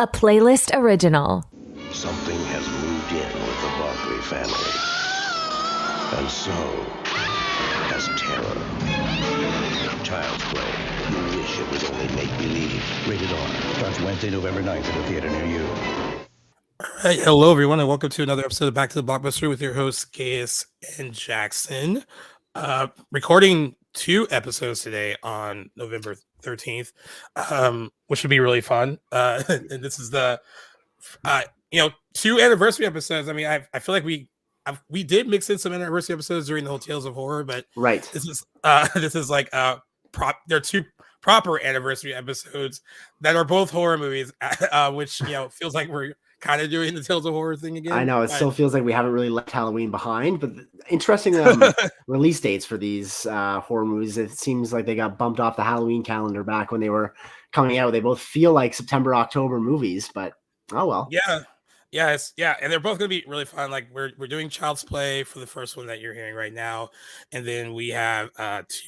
a Playlist original. Something has moved in with the Barkley family. And so has terror. Child's Play. You wish it was only make-believe. Rated R. Starts Wednesday, November 9th at a theater near you. All right, hello everyone, and welcome to another episode of Back to the Blockbuster with your hosts Gaius and Jackson. Recording 2 episodes today on November 13th, which should be really fun. And this is the 2 anniversary episodes. I mean, I feel like we did mix in some anniversary episodes during the whole Tales of Horror, but right, this is like they're 2 proper anniversary episodes that are both horror movies, which feels like we're kind of doing the Tales of Horror thing again. I know it still feels like we haven't really left Halloween behind, but interesting release dates for these horror movies. It seems like they got bumped off the Halloween calendar back when they were coming out. They both feel like September, October movies, but oh well. Yeah, and they're both gonna be really fun. Like we're doing Child's Play for the first one that you're hearing right now, and then we have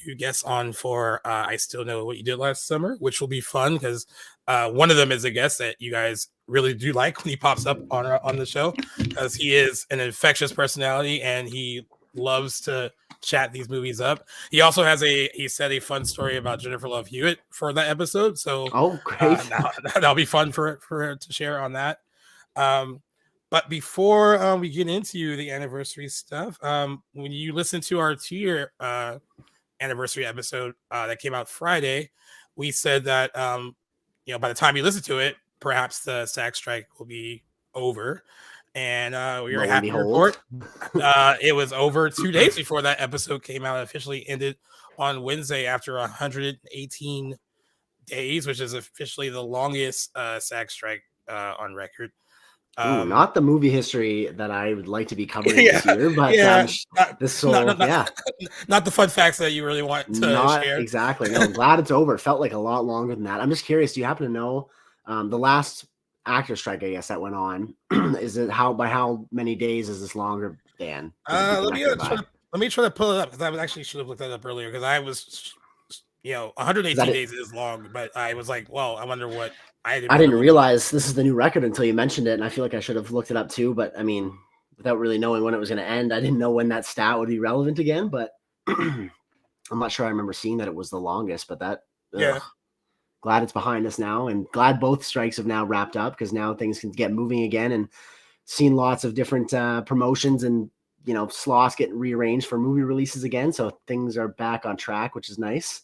2 guests on for I Still Know What You Did Last Summer, which will be fun because one of them is a guest that you guys really do like when he pops up on the show, because he is an infectious personality and he loves to chat these movies up. He also has he said a fun story about Jennifer Love Hewitt for that episode. So great, that'll be fun for her to share on that. But before we get into the anniversary stuff, when you listen to our 2-year anniversary episode that came out Friday, we said that by the time you listen to it, perhaps the SAG strike will be over. And we were happy to report it was over 2 days before that episode came out. It officially ended on Wednesday after 118 days, which is officially the longest SAG strike on record. Not the movie history that I would like to be covering this year, but not the fun facts that you really want to share. Exactly. No, I'm glad it's over. It felt like a lot longer than that. I'm just curious. Do you happen to know the last actor strike, I guess, that went on? Is it by how many days is this longer than? Let me try to pull it up, because I actually should have looked that up earlier, because I was 118 days is long, but I was like, well, I wonder what I didn't realize this is the new record until you mentioned it, and I feel like I should have looked it up too. But I mean, without really knowing when it was going to end, I didn't know when that stat would be relevant again. But I'm not sure I remember seeing that it was the longest. But glad it's behind us now, and glad both strikes have now wrapped up, because now things can get moving again, and seen lots of different promotions and slots getting rearranged for movie releases again. So things are back on track, which is nice.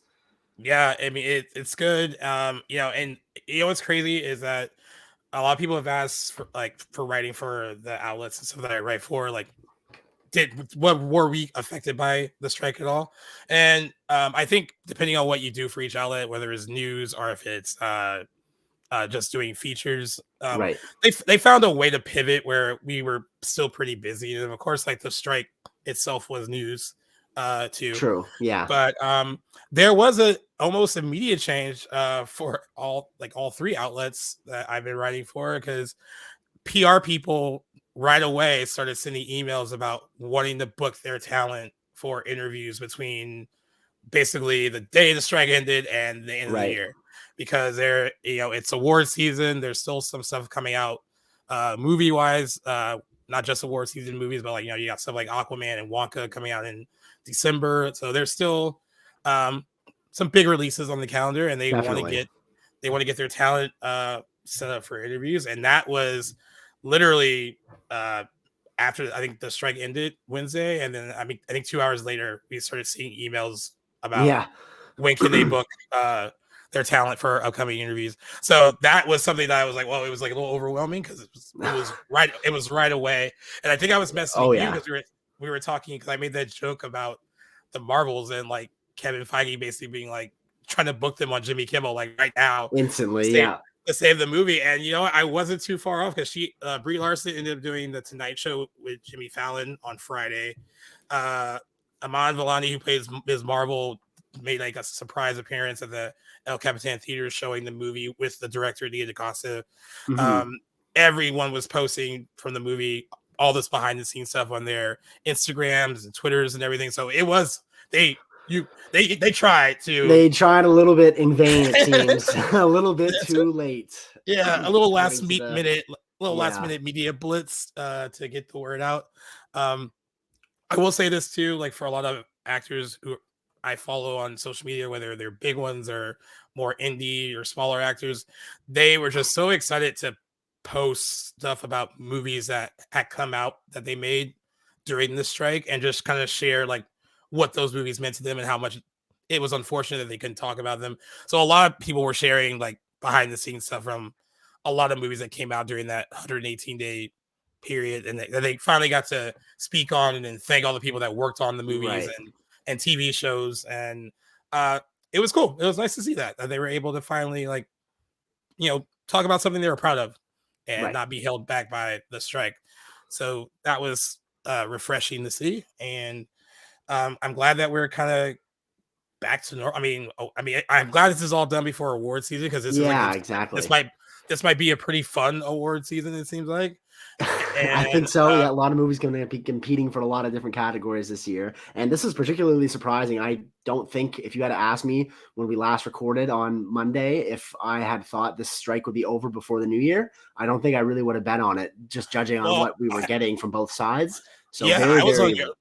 Yeah, I mean it's good. And what's crazy is that a lot of people have asked for writing for the outlets and stuff that I write for, like, were we affected by the strike at all? And I think depending on what you do for each outlet, whether it's news or if it's just doing features, right, they found a way to pivot where we were still pretty busy, and of course, like, the strike itself was news too. True, yeah. But there was almost immediate change for all 3 outlets that I've been writing for, because PR people right away started sending emails about wanting to book their talent for interviews between basically the day the strike ended and the end of the year, because it's award season. There's still some stuff coming out movie wise, not just award season movies, but you got stuff like Aquaman and Wonka coming out in December. So there's still some big releases on the calendar, and they want to get their talent set up for interviews. And that was literally after I think the strike ended Wednesday, and then I think 2 hours later we started seeing emails about when can they book their talent for upcoming interviews. So that was something that I was like, well, it was like a little overwhelming, because it was right away. And I think I was messaging you because we were talking, because I made that joke about the Marvels and like Kevin Feige basically being like trying to book them on Jimmy Kimmel like right now instantly, to save the movie. And I wasn't too far off, because Brie Larson ended up doing the Tonight Show with Jimmy Fallon on Friday. Aman Vellani, who plays Ms. Marvel, made like a surprise appearance at the El Capitan Theater showing the movie with the director Nia DaCosta. Mm-hmm. Everyone was posting from the movie all this behind the scenes stuff on their Instagrams and Twitters and everything. So it was, they They tried to. They tried a little bit in vain, it seems. A little bit too late. Yeah, a little last According to the- minute, last Yeah. minute media blitz to get the word out. I will say this too, like for a lot of actors who I follow on social media, whether they're big ones or more indie or smaller actors, they were just so excited to post stuff about movies that had come out that they made during the strike and just kind of share like what those movies meant to them and how much it was unfortunate that they couldn't talk about them. So a lot of people were sharing like behind the scenes stuff from a lot of movies that came out during that 118-day period, and they finally got to speak on and then thank all the people that worked on the movies Right. and TV shows, and it was cool. It was nice to see that they were able to finally like talk about something they were proud of and Right. not be held back by the strike. So that was refreshing to see, and I'm glad that we're kind of back to normal. I mean, I'm glad this is all done before award season because this is exactly. this might be a pretty fun award season. It seems like. I think so. Yeah, a lot of movies going to be competing for a lot of different categories this year, and this is particularly surprising. I don't think if you had to ask me when we last recorded on Monday if I had thought this strike would be over before the new year, I don't think I really would have bet on it, just judging on what we were getting from both sides. So yeah, I was on your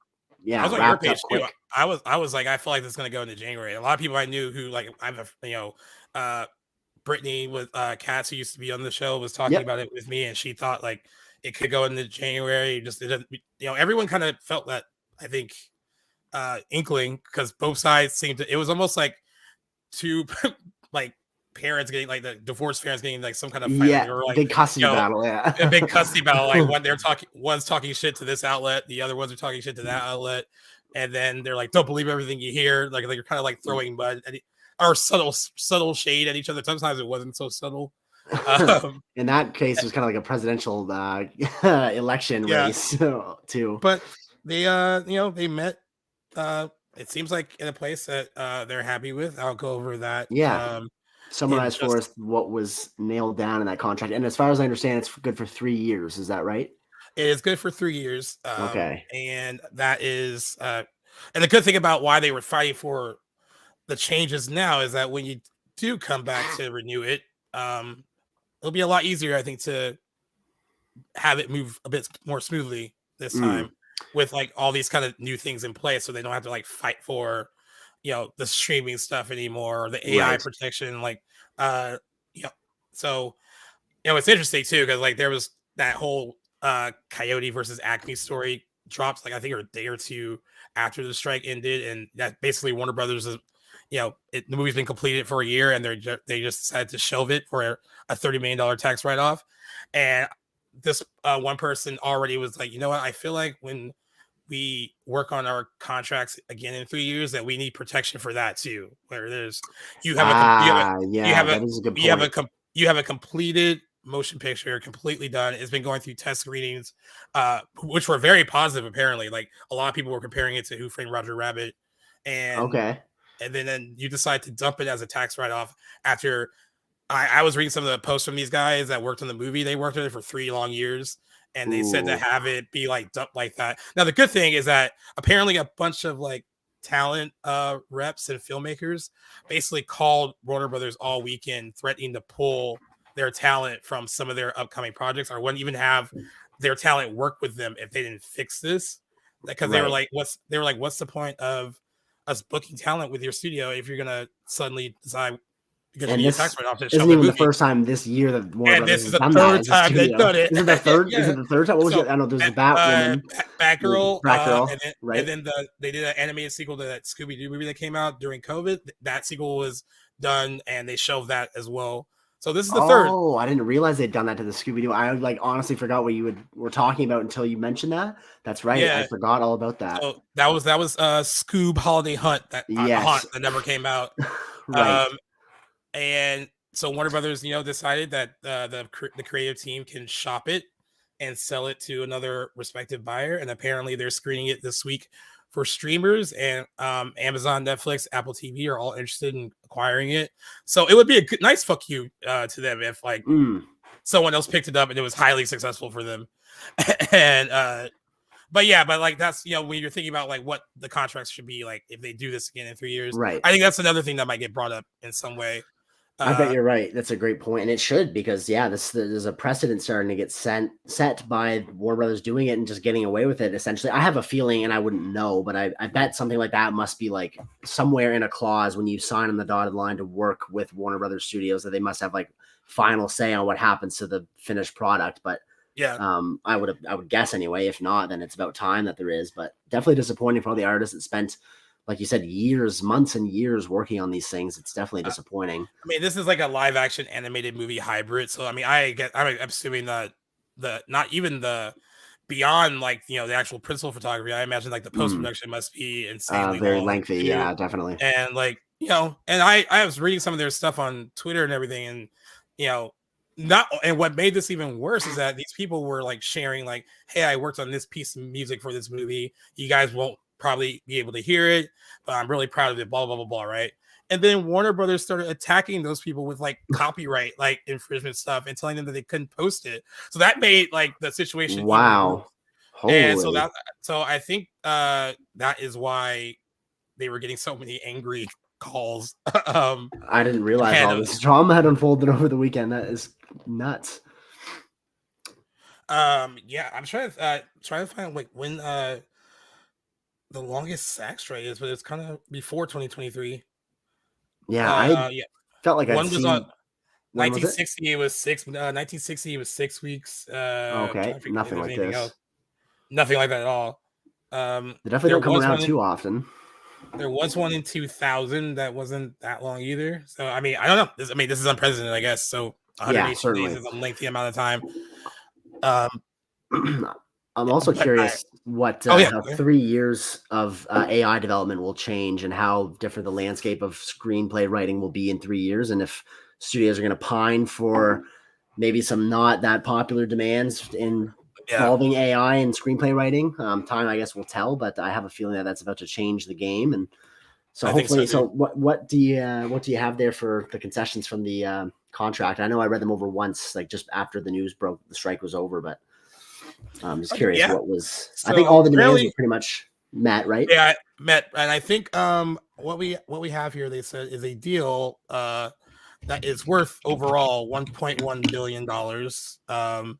page too. I was like, I feel like this is going to go into January. A lot of people I knew who like Brittany with Katz, who used to be on the show, was talking about it with me, and she thought like it could go into January. Just everyone kind of felt that, I think, inkling, because both sides seemed to. It was almost like two like parents getting like the divorced parents getting like some kind of fight, or like big custody battle. Yeah, a big custody battle. Like when they're talking, one's talking shit to this outlet, the other ones are talking shit to that outlet, and then they're like, "Don't believe everything you hear." Like you're kind of like throwing mud or subtle shade at each other. Sometimes it wasn't so subtle. In that case, it was kind of like a presidential election race too. But they, they met. It seems like in a place that they're happy with. I'll go over that. Yeah. Summarize for us what was nailed down in that contract. And as far as I understand, it's good for 3 years. Is that right? It is good for 3 years. Okay. And that is, and the good thing about why they were fighting for the changes now is that when you do come back to renew it, it'll be a lot easier, I think, to have it move a bit more smoothly this time with like all these kind of new things in place, so they don't have to like fight for, the streaming stuff anymore, or the AI protection. Like, so, it's interesting too, because like there was that whole Coyote versus Acme story dropped, like I think a day or two after the strike ended, and that basically Warner Brothers is, the movie's been completed for a year, and they just decided to shelve it for a $30 million tax write-off. And this one person already was like, you know what? I feel like when we work on our contracts again in 3 years, that we need protection for that too. Where there's you have a completed motion picture, completely done. It's been going through test screenings, which were very positive. Apparently, like a lot of people were comparing it to Who Framed Roger Rabbit, and then you decide to dump it as a tax write-off after. I was reading some of the posts from these guys that worked on the movie. They worked on it for 3 long years, and they said to have it be like dumped like that. Now, the good thing is that apparently a bunch of like talent reps and filmmakers basically called Warner Brothers all weekend, threatening to pull their talent from some of their upcoming projects, or wouldn't even have their talent work with them if they didn't fix this. Because they were like, what's the point of us booking talent with your studio if you're gonna suddenly decide? And this isn't even the first time this year that Warner Brothers has done that. This is the third time they've done it. Is it the third? Is it the third time? What was it? I don't know. There's the Batwoman, Batgirl, and then they did an animated sequel to that Scooby-Doo movie that came out during COVID. That sequel was done, and they shelved that as well. So this is the third. Oh, I didn't realize they'd done that to the Scooby-Doo. I like honestly forgot what you were talking about until you mentioned that. That's right. Yeah. I forgot all about that. So that was Scoob Holiday Hunt that never came out. Right. And so Warner Brothers, decided that the creative team can shop it and sell it to another respective buyer. And apparently they're screening it this week for streamers, and Amazon, Netflix, Apple TV are all interested in acquiring it. So it would be a nice fuck you to them if like someone else picked it up and it was highly successful for them. And But yeah, but like that's when you're thinking about like what the contracts should be like if they do this again in 3 years. Right. I think that's another thing that might get brought up in some way. I bet you're right. That's a great point, and it should, because there's a precedent starting to get set by Warner Brothers doing it and just getting away with it. Essentially, I have a feeling, and I wouldn't know, but I bet something like that must be like somewhere in a clause when you sign on the dotted line to work with Warner Brothers Studios, that they must have like final say on what happens to the finished product. But yeah, I would guess anyway. If not, then it's about time that there is. But definitely disappointing for all the artists that spent, like you said, months and years working on these things. It's definitely disappointing. I mean, this is like a live action animated movie hybrid. So, I mean, I'm assuming that not even the beyond like, the actual principal photography, I imagine like the post-production must be insanely very long, lengthy. too. Yeah, definitely. And like, and I was reading some of their stuff on Twitter and everything. And, and what made this even worse is that these people were like sharing like, hey, I worked on this piece of music for this movie. You guys won't probably be able to hear it, but I'm really proud of it, blah, blah, blah, blah, right? And then Warner Brothers started attacking those people with like copyright, like infringement stuff, and telling them that they couldn't post it. So that made like the situation wow. And so I think that is why they were getting so many angry calls. I didn't realize all this drama had unfolded over the weekend. That is nuts. Yeah, I'm trying to find like when the longest SAG-AFTRA is, but it's kind of before 2023. Yeah, I felt like one was on 1960. It was 1960. It was 6 weeks. Okay, nothing like this. Else. Nothing like that at all. They definitely don't come around too often. There was one in 2000 that wasn't that long either. So I mean, I don't know. This is unprecedented, I guess. So 180 days is a lengthy amount of time. I'm also curious how 3 years of AI development will change, and how different the landscape of screenplay writing will be in 3 years, and if studios are going to pine for maybe some not that popular demands in involving AI and screenplay writing. Time, I guess, will tell, but I have a feeling that that's about to change the game, and so hopefully. So what do you have there for the concessions from the contract? I know I read them over once, like just after the news broke, the strike was over, but I'm just curious what was. So I think all the demands were pretty much met, right? Yeah, met, and I think what we have here, they said, is a deal that is worth overall $1.1 billion.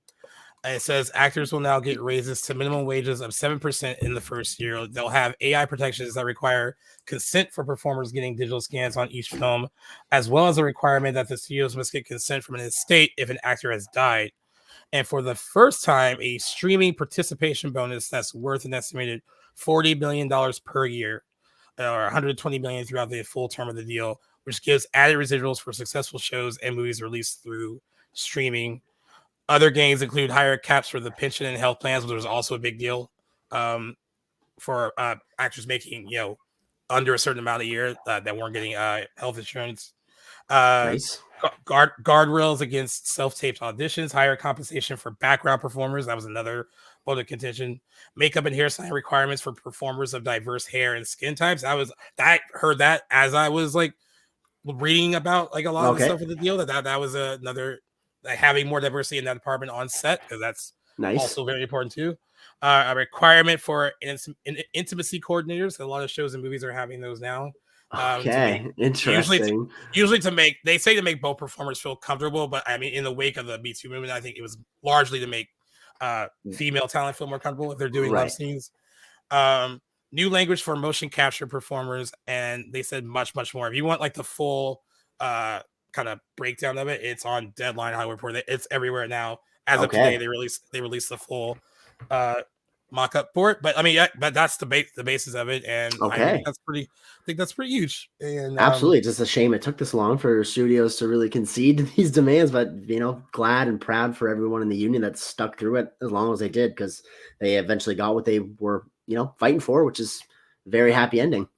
And it says actors will now get raises to minimum wages of 7% in the first year. They'll have AI protections that require consent for performers getting digital scans on each film, as well as a requirement that the studios must get consent from an estate if an actor has died. And for the first time, a streaming participation bonus that's worth an estimated $40 million per year, or $120 million throughout the full term of the deal, which gives added residuals for successful shows and movies released through streaming. Other gains include higher caps for the pension and health plans, which was also a big deal for actors making, under a certain amount a year that weren't getting health insurance. Nice. Guardrails against self-taped auditions, higher compensation for background performers. That was another point of contention. Makeup and hairstyling requirements for performers of diverse hair and skin types. I heard that as I was like reading about like a lot of the stuff with the deal. That was another. Having more diversity in that department on set, because that's also very important too. A requirement for intimacy coordinators. A lot of shows and movies are having those now. Interesting. Usually to make both performers feel comfortable, but I mean, in the wake of the Me Too movement, I think it was largely to make female talent feel more comfortable if they're doing love scenes. New language for motion capture performers, and they said much, much more. If you want like the full kind of breakdown of it, it's on Deadline Hollywood Report. It's everywhere now. As of today, they released the full mock-up for it. But I mean, but that's the basis of it, and I think that's pretty huge. And absolutely, just a shame it took this long for studios to really concede to these demands. But glad and proud for everyone in the union that stuck through it as long as they did, because they eventually got what they were fighting for, which is a very happy ending.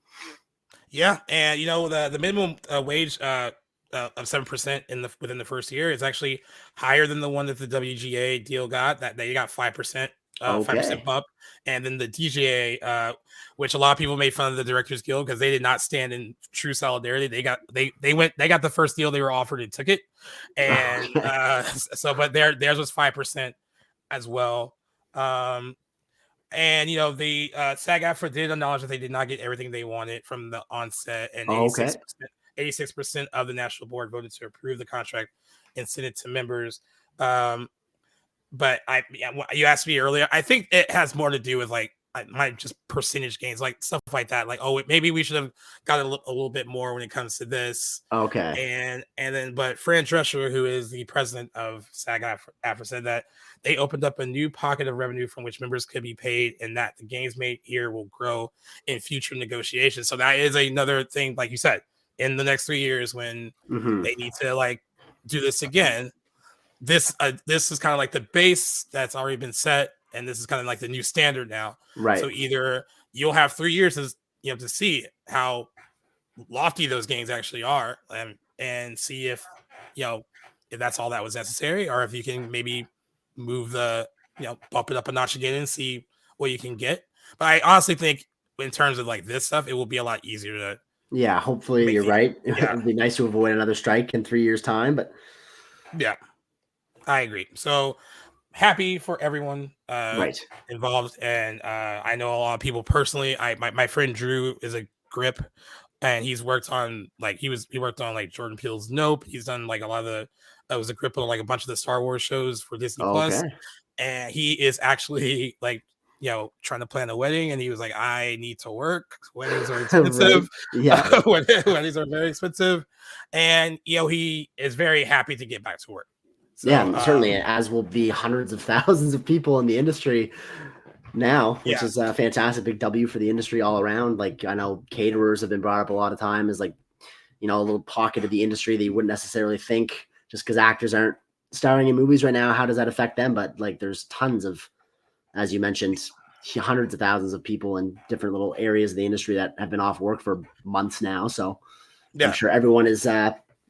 Yeah, and the minimum wage of 7% within the first year is actually higher than the one that the WGA deal got. That they got 5%, 5% bump, and then the DGA, which a lot of people made fun of the Directors Guild because they did not stand in true solidarity. They got the first deal they were offered and took it, and but theirs was 5% as well. And the SAG-AFTRA did acknowledge that they did not get everything they wanted from the onset, and Oh, okay. 86% of the national board voted to approve the contract and send it to members. But you asked me earlier. I think it has more to do with like my just percentage gains, like stuff like that. Like, oh, maybe we should have got a little bit more when it comes to this. Okay. And then, but Fran Drescher, who is the president of SAG-AFTRA, said that they opened up a new pocket of revenue from which members could be paid, and that the gains made here will grow in future negotiations. So that is another thing, like you said, in the next 3 years when they need to like do this again. This is kind of like the base that's already been set, and this is kind of like the new standard now. Right. So either you'll have 3 years to see how lofty those gains actually are, and see if that's all that was necessary, or if you can maybe move bump it up a notch again and see what you can get. But I honestly think in terms of like this stuff, it will be a lot easier to. Yeah, hopefully you're right. Yeah. It'd be nice to avoid another strike in 3 years' time, but yeah, I agree. So happy for everyone right involved, and I know a lot of people personally. My friend Drew is a grip, and he's worked on like he worked on like Jordan Peele's Nope. He's done like a lot of was a grip on like a bunch of the Star Wars shows for Disney Plus, and he is actually like trying to plan a wedding, and he was like, I need to work. Weddings are expensive. Right. Yeah, weddings are very expensive, and he is very happy to get back to work. So, yeah, certainly, as will be hundreds of thousands of people in the industry now, which is a fantastic big W for the industry all around. Like I know caterers have been brought up a lot of time as like a little pocket of the industry that you wouldn't necessarily think just because actors aren't starring in movies right now. How does that affect them? But like there's tons of, as you mentioned, hundreds of thousands of people in different little areas of the industry that have been off work for months now. So I'm sure everyone is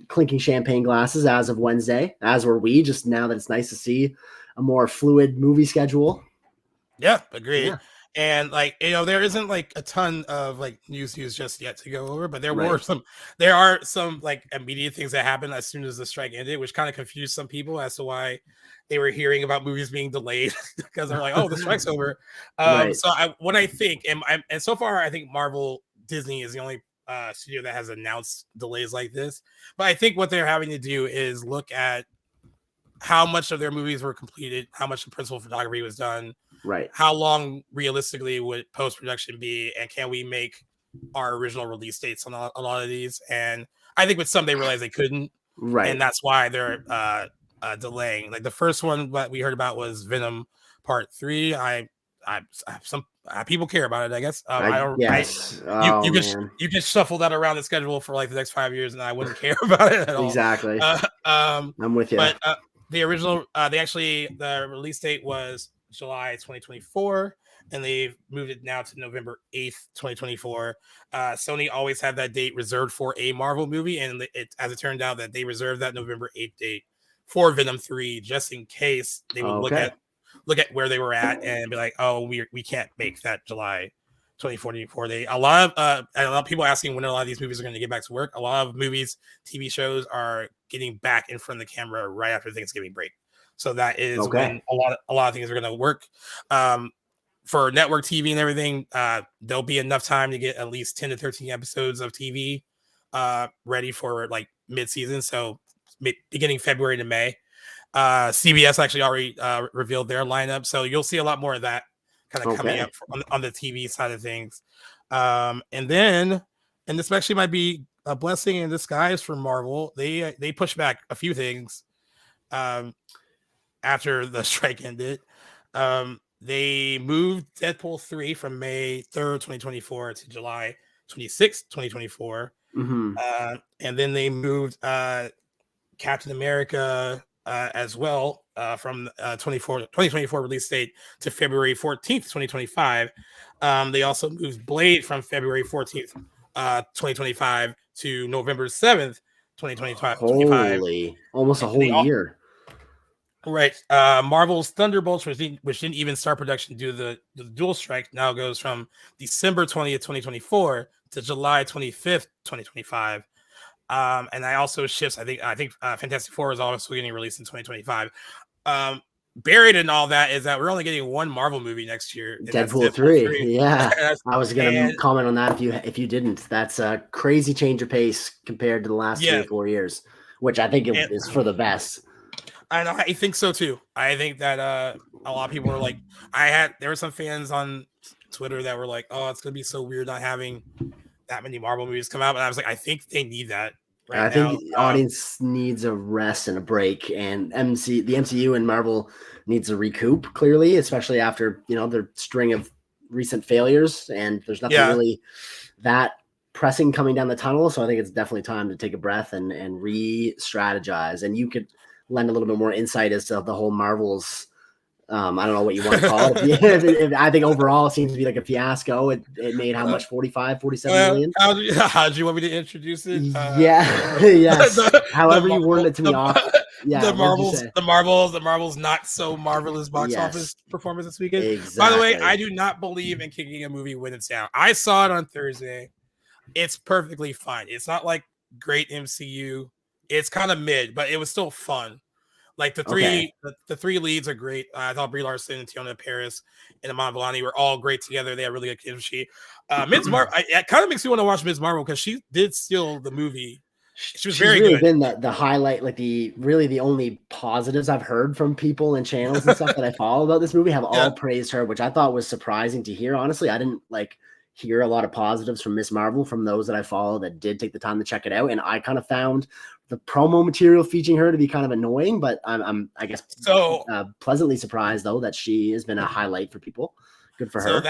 clinking champagne glasses as of Wednesday, as were we, just now that it's nice to see a more fluid movie schedule. Yeah, agreed. Yeah. And like there isn't like a ton of like news just yet to go over, but there are some like immediate things that happened as soon as the strike ended, which kind of confused some people as to why they were hearing about movies being delayed because they're like, oh, the strike's over. So what I think, and so far I think Marvel Disney is the only studio that has announced delays like this, but I think what they're having to do is look at how much of their movies were completed, how much the principal photography was done, right? How long realistically would post-production be, and can we make our original release dates on a lot of these? And I think with some they realized they couldn't, right? And that's why they're delaying. Like the first one that we heard about was Venom Part 3. Some people care about it, I guess. I don't. Yes. You can shuffle that around the schedule for like the next 5 years, and I wouldn't care about it at all. Exactly. I'm with you. But the original, the release date was July 2024, and they've moved it now to November 8th, 2024. Sony always had that date reserved for a Marvel movie, and as it turned out that they reserved that November 8th date for Venom 3 just in case they would look at where they were at and be like, oh, we can't make that July 2024 date. A lot of people asking when a lot of these movies are going to get back to work. A lot of movies, TV shows are getting back in front of the camera right after Thanksgiving break. So that is when a lot of things are going to work. For network TV and everything, there'll be enough time to get at least 10 to 13 episodes of TV ready for like mid-season. So beginning February to May. CBS actually already revealed their lineup. So you'll see a lot more of that kind of coming up on the TV side of things. And this actually might be a blessing in disguise for Marvel. They pushed back a few things after the strike ended. They moved Deadpool 3 from May 3rd, 2024 to July 26th, 2024. Mm-hmm. And then they moved Captain America as well from 2024 release date to February 14th, 2025. They also moved Blade from February 14th, 2025 to November 7th, 2025. Holy, almost a whole year. Right. Marvel's Thunderbolts, which didn't even start production due to the dual strike, now goes from December 20th, 2024 to July 25th, 2025. And I also shifts. I think Fantastic Four is also getting released in 2025. buried in all that is that we're only getting one Marvel movie next year. And Deadpool 3. Yeah. I was going to comment on that if you didn't. That's a crazy change of pace compared to the last 3 or 4 years, which I think is for the best. I think so too. I think that a lot of people are like, there were some fans on Twitter that were like, oh, it's gonna be so weird not having that many Marvel movies come out. But I was like, I think they need that right now. I think the audience needs a rest and a break, and the MCU and Marvel needs to recoup clearly, especially after their string of recent failures, and there's nothing really that pressing coming down the tunnel. So I think it's definitely time to take a breath and re-strategize. And you could lend a little bit more insight as to the whole Marvel's I don't know what you want to call it. I think overall it seems to be like a fiasco. It made how much? 47 million? How do you want me to introduce it? Yes. However you worded it to me off. Yeah, the Marvel's not so marvelous box office performance this weekend. Exactly. By the way, I do not believe in kicking a movie when it's down. I saw it on Thursday. It's perfectly fine. It's not like great MCU. It's kind of mid, but it was still fun. Like the three leads are great. I thought Brie Larson and Tiana Paris and Iman Vellani were all great together. They had really good chemistry. Ms. Marvel, it kind of makes me want to watch Ms. Marvel because she did steal the movie. She's very really good. Been the highlight, like the only positives I've heard from people and channels and stuff that I follow about this movie have all praised her, which I thought was surprising to hear. Honestly, I didn't hear a lot of positives from Ms. Marvel from those that I follow that did take the time to check it out, and I kind of found the promo material featuring her to be kind of annoying, but I'm pleasantly surprised though that she has been a highlight for people. Good for her.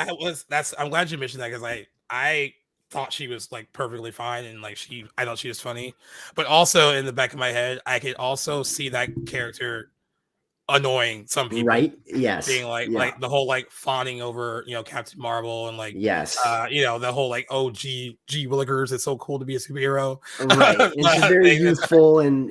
I'm glad you mentioned that because I thought she was like perfectly fine and I thought she was funny, but also in the back of my head I could also see that character annoying some people, right? Yes, being like the whole fawning over Captain Marvel and the whole G Willikers, it's so cool to be a superhero, right? And she's very youthful and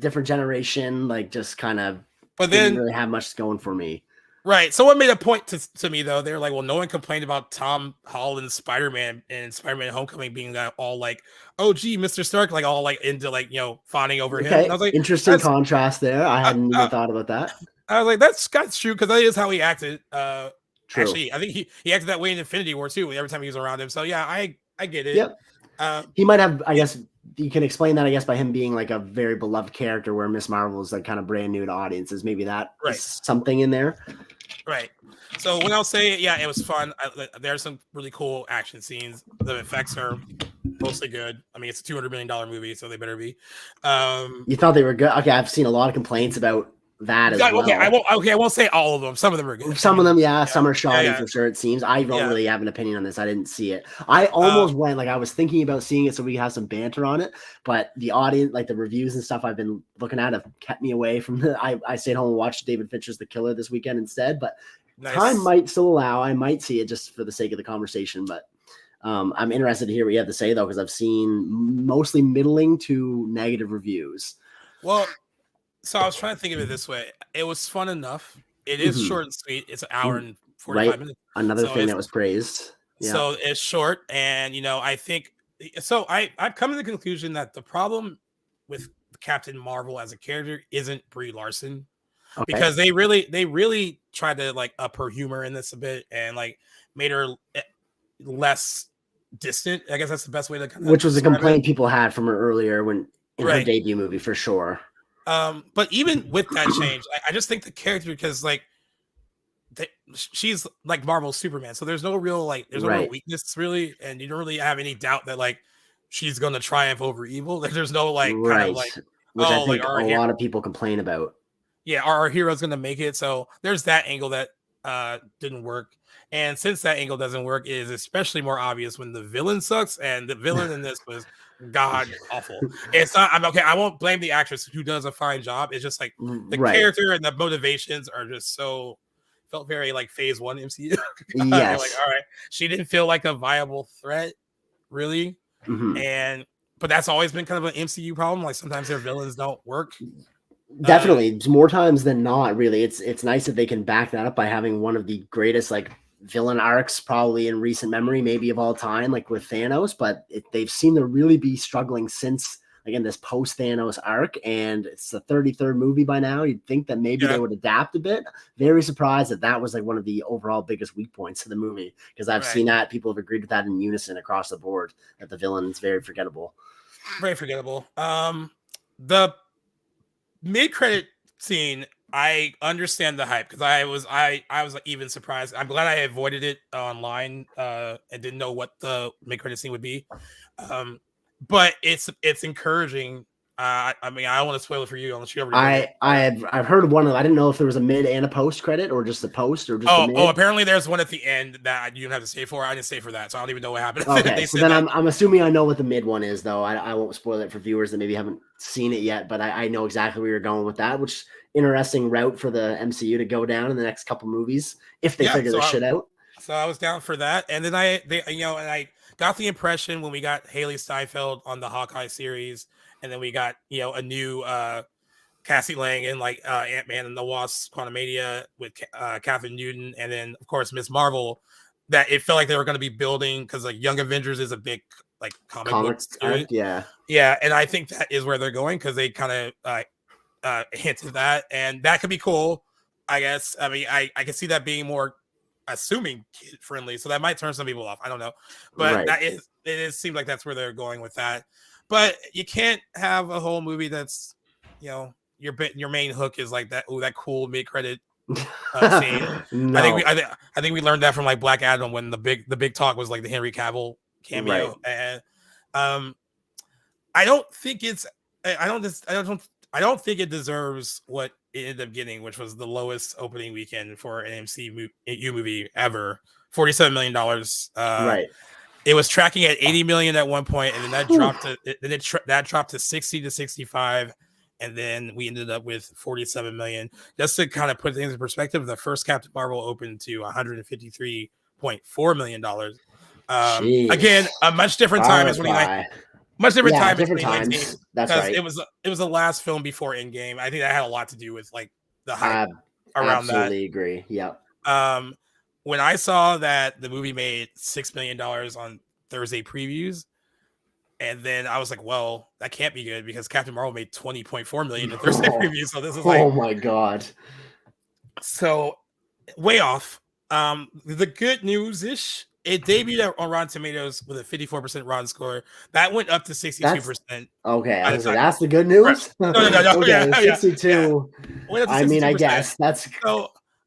different generation, just kind of, but then didn't really have much going for me. Right. Someone made a point to me though. They're like, well, no one complained about Tom Holland's Spider-Man and Spider-Man Homecoming being all oh gee, Mr. Stark, all into fawning over him. And I was like, interesting contrast there. I hadn't even thought about that. I was like, that's true because that is how he acted. True. Actually, I think he acted that way in Infinity War too. Every time he was around him. So yeah, I get it. Yep. He might have. I guess you can explain that. I guess by him being a very beloved character, where Miss Marvel is kind of brand new to audiences. Maybe that is something in there. Right. So when I'll say, it was fun. There's some really cool action scenes. The effects are mostly good. I mean, it's a $200 million movie, so they better be. You thought they were good? Okay, I've seen a lot of complaints about that as well. I won't say all of them. Some of them are good. Some of them, some are shoddy for sure, it seems. I don't really have an opinion on this. I didn't see it. I almost went, I was thinking about seeing it so we could have some banter on it, but the audience, the reviews and stuff I've been looking at have kept me away from the I stayed home and watched David Fincher's The Killer this weekend instead, but time might still allow. I might see it just for the sake of the conversation, but I'm interested to hear what you have to say though, because I've seen mostly middling to negative reviews. Well, so I was trying to think of it this way. It was fun enough. It is short and sweet. It's an hour and 45 minutes. Another thing that was praised. Yeah. So it's short. And, I think so. I've come to the conclusion that the problem with Captain Marvel as a character isn't Brie Larson, because they really tried to up her humor in this a bit and made her less distant. I guess that's the best way to which was a complaint people had from her earlier in her debut movie for sure. But even with that change, I just think the character, because she's Marvel's Superman, so there's no real real weakness really, and you don't really have any doubt that she's gonna triumph over evil. There's no which I think a lot of people complain about. Yeah, our hero's gonna make it. So there's that angle that didn't work. And since that angle doesn't work, it is especially more obvious when the villain sucks, and the villain in this was god awful. It's not. I won't blame the actress who does a fine job. It's just the character and the motivations are just felt very phase 1 MCU. Yes. All right, she didn't feel like a viable threat, really. Mm-hmm. But that's always been kind of an MCU problem. Sometimes their villains don't work. Definitely, more times than not. Really, it's nice that they can back that up by having one of the greatest villain arcs probably in recent memory, maybe of all time, with Thanos. But they've seemed to really be struggling since again, this post Thanos arc, and it's the 33rd movie by now. You'd think that maybe they would adapt a bit. Very surprised that was like one of the overall biggest weak points of the movie, because I've seen that people have agreed with that in unison across the board, that the villain is very forgettable. Very forgettable. The mid-credit scene, I understand the hype, because I was even surprised. I'm glad I avoided it online and didn't know what the mid-credit scene would be. But it's encouraging. I mean, I don't want to spoil it for you unless you already. I've heard of one of. I didn't know if there was a mid and a post credit, or just a post, or just a mid. Apparently there's one at the end that you don't have to stay for. I didn't stay for that, so I don't even know what happened. Okay, so then I'm assuming I know what the mid one is, though. I won't spoil it for viewers that maybe haven't seen it yet, but I know exactly where you're going with that. Which interesting route for the MCU to go down in the next couple movies if they figure this shit out. So I was down for that, and then I got the impression when we got Haley Steinfeld on the Hawkeye series, and then we got a new Cassie Lang in like Ant-Man and the Wasp: Quantumania with Catherine Newton, and then of course Ms. Marvel. That it felt like they were going to be building, because like Young Avengers is a big like comic book, yeah, and I think that is where they're going, because they kind of hinted that, and that could be cool, I guess. I mean, I can see that being more assuming kid friendly, so that might turn some people off. I don't know, but it seems like that's where they're going with that. But you can't have a whole movie that's your main hook is like that. Oh, that cool mid credit scene. No. I think we learned that from like Black Adam, when the big talk was like the Henry Cavill cameo, and I don't think it deserves what it ended up getting, which was the lowest opening weekend for an MCU movie ever, $47 million. It was tracking at 80 million at one point, and then that dropped to 60 to 65, and then we ended up with 47 million. Just to kind of put things in perspective, the first Captain Marvel opened to 153.4 million dollars. Again, a much different time as 2019. Much different time in 2019. That's right. It was the last film before Endgame. I think that had a lot to do with like the hype around that. Absolutely agree. Yep. When I saw that the movie made $6 million on Thursday previews, and then I was like, well, that can't be good, because Captain Marvel made 20.4 million in Thursday previews. So this is like, oh my God. So way off. The good news is it debuted on Rotten Tomatoes with a 54% Rotten score. That went up to 62%. Okay, that's the good news. No. Okay, 62. Yeah. I mean, I guess that's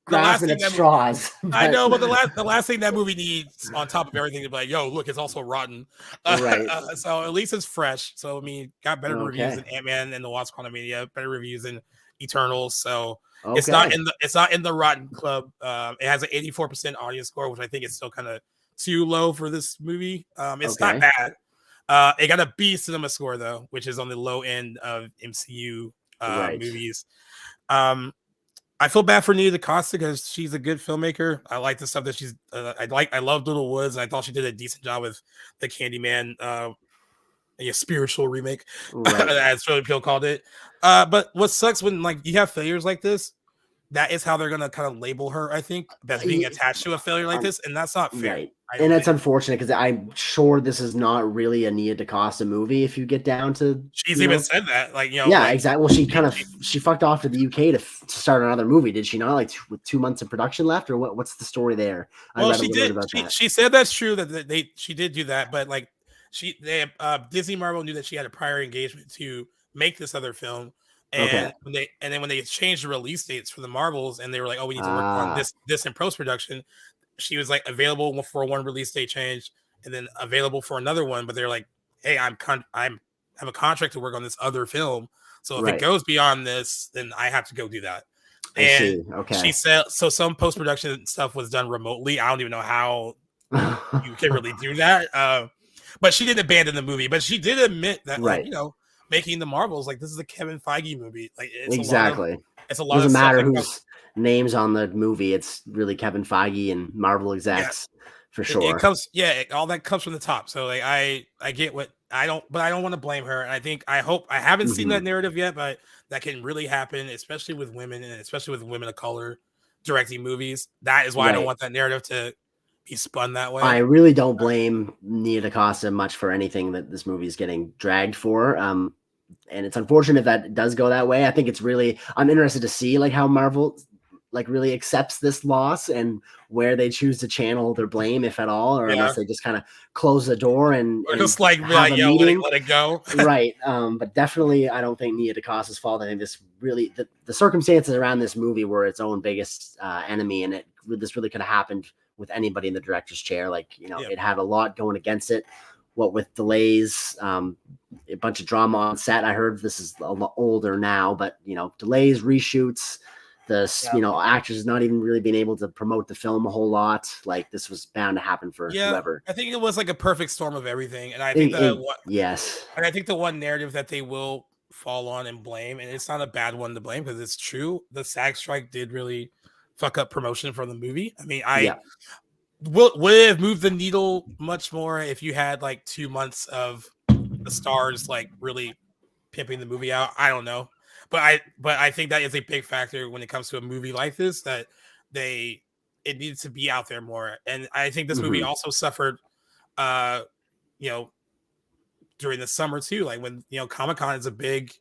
grasping at straws. I know, but the last thing that movie needs, on top of everything, to be like, yo, look, it's also rotten. Right. So at least it's fresh. So I mean, got better reviews than Ant-Man and the Wasp: Quantumania, better reviews than Eternals. So it's not in the Rotten Club. It has an 84% audience score, which I think is still kind of too low for this movie. It's not bad. It got a B cinema score though, which is on the low end of MCU movies. I feel bad for Nia DaCosta, because she's a good filmmaker. I like the stuff that she's. I love Little Woods, and I thought she did a decent job with the Candyman, a spiritual remake, as Shirley Peel called it. But what sucks when like you have failures like this, that is how they're gonna kind of label her. I think that's being attached to a failure like this, and that's not fair. Right. And it's unfortunate, because I'm sure this is not really a Nia DaCosta movie. If you get down to, she's even said that, like exactly. Well, she fucked off to the UK to start another movie, did she not? Like with 2 months of production left, or what's the story there? Well, she did. She said that's true, that she did do that, but like Disney Marvel knew that she had a prior engagement to make this other film. And when they changed the release dates for the Marvels, and they were like, oh, we need to work on this in post-production, she was like available for one release date change, and then available for another one. But they're like, hey, I have a contract to work on this other film, so if it goes beyond this, then I have to go do that. And she said, so some post-production stuff was done remotely. I don't even know how you can really do that. But she didn't abandon the movie, but she did admit that, like, making the Marvels, like, this is a Kevin Feige movie. Like, it's a lot. Doesn't matter whose names on the movie. It's really Kevin Feige and Marvel execs for sure. It comes, all that comes from the top. So like, I get what I don't want to blame her. And I hope I haven't seen that narrative yet, but that can really happen, especially with women, and especially with women of color directing movies. That is why I don't want that narrative to be spun that way. I really don't blame Nia DaCosta much for anything that this movie is getting dragged for. and it's unfortunate that it does go that way. I think I'm interested to see like how Marvel like really accepts this loss and where they choose to channel their blame, if at all, or unless they just kind of close the door and just like have a meeting. Let it go. Right. But definitely I don't think Nia DaCosta's fault. I think this really the circumstances around this movie were its own biggest enemy, and this really could have happened with anybody in the director's chair. Like, it had a lot going against it. What with delays, a bunch of drama on set. I heard this is a lot older now, but delays, reshoots, actors not even really being able to promote the film a whole lot. Like, this was bound to happen for whoever. I think it was like a perfect storm of everything, and I think and I think the one narrative that they will fall on and blame, and it's not a bad one to blame because it's true. The SAG strike did really fuck up promotion for the movie. I mean, would have moved the needle much more if you had like 2 months of the stars like really pimping the movie out. I don't know. But I think that is a big factor when it comes to a movie like this, that it needs to be out there more. And I think this movie also suffered, during the summer too, like when Comic-Con is a big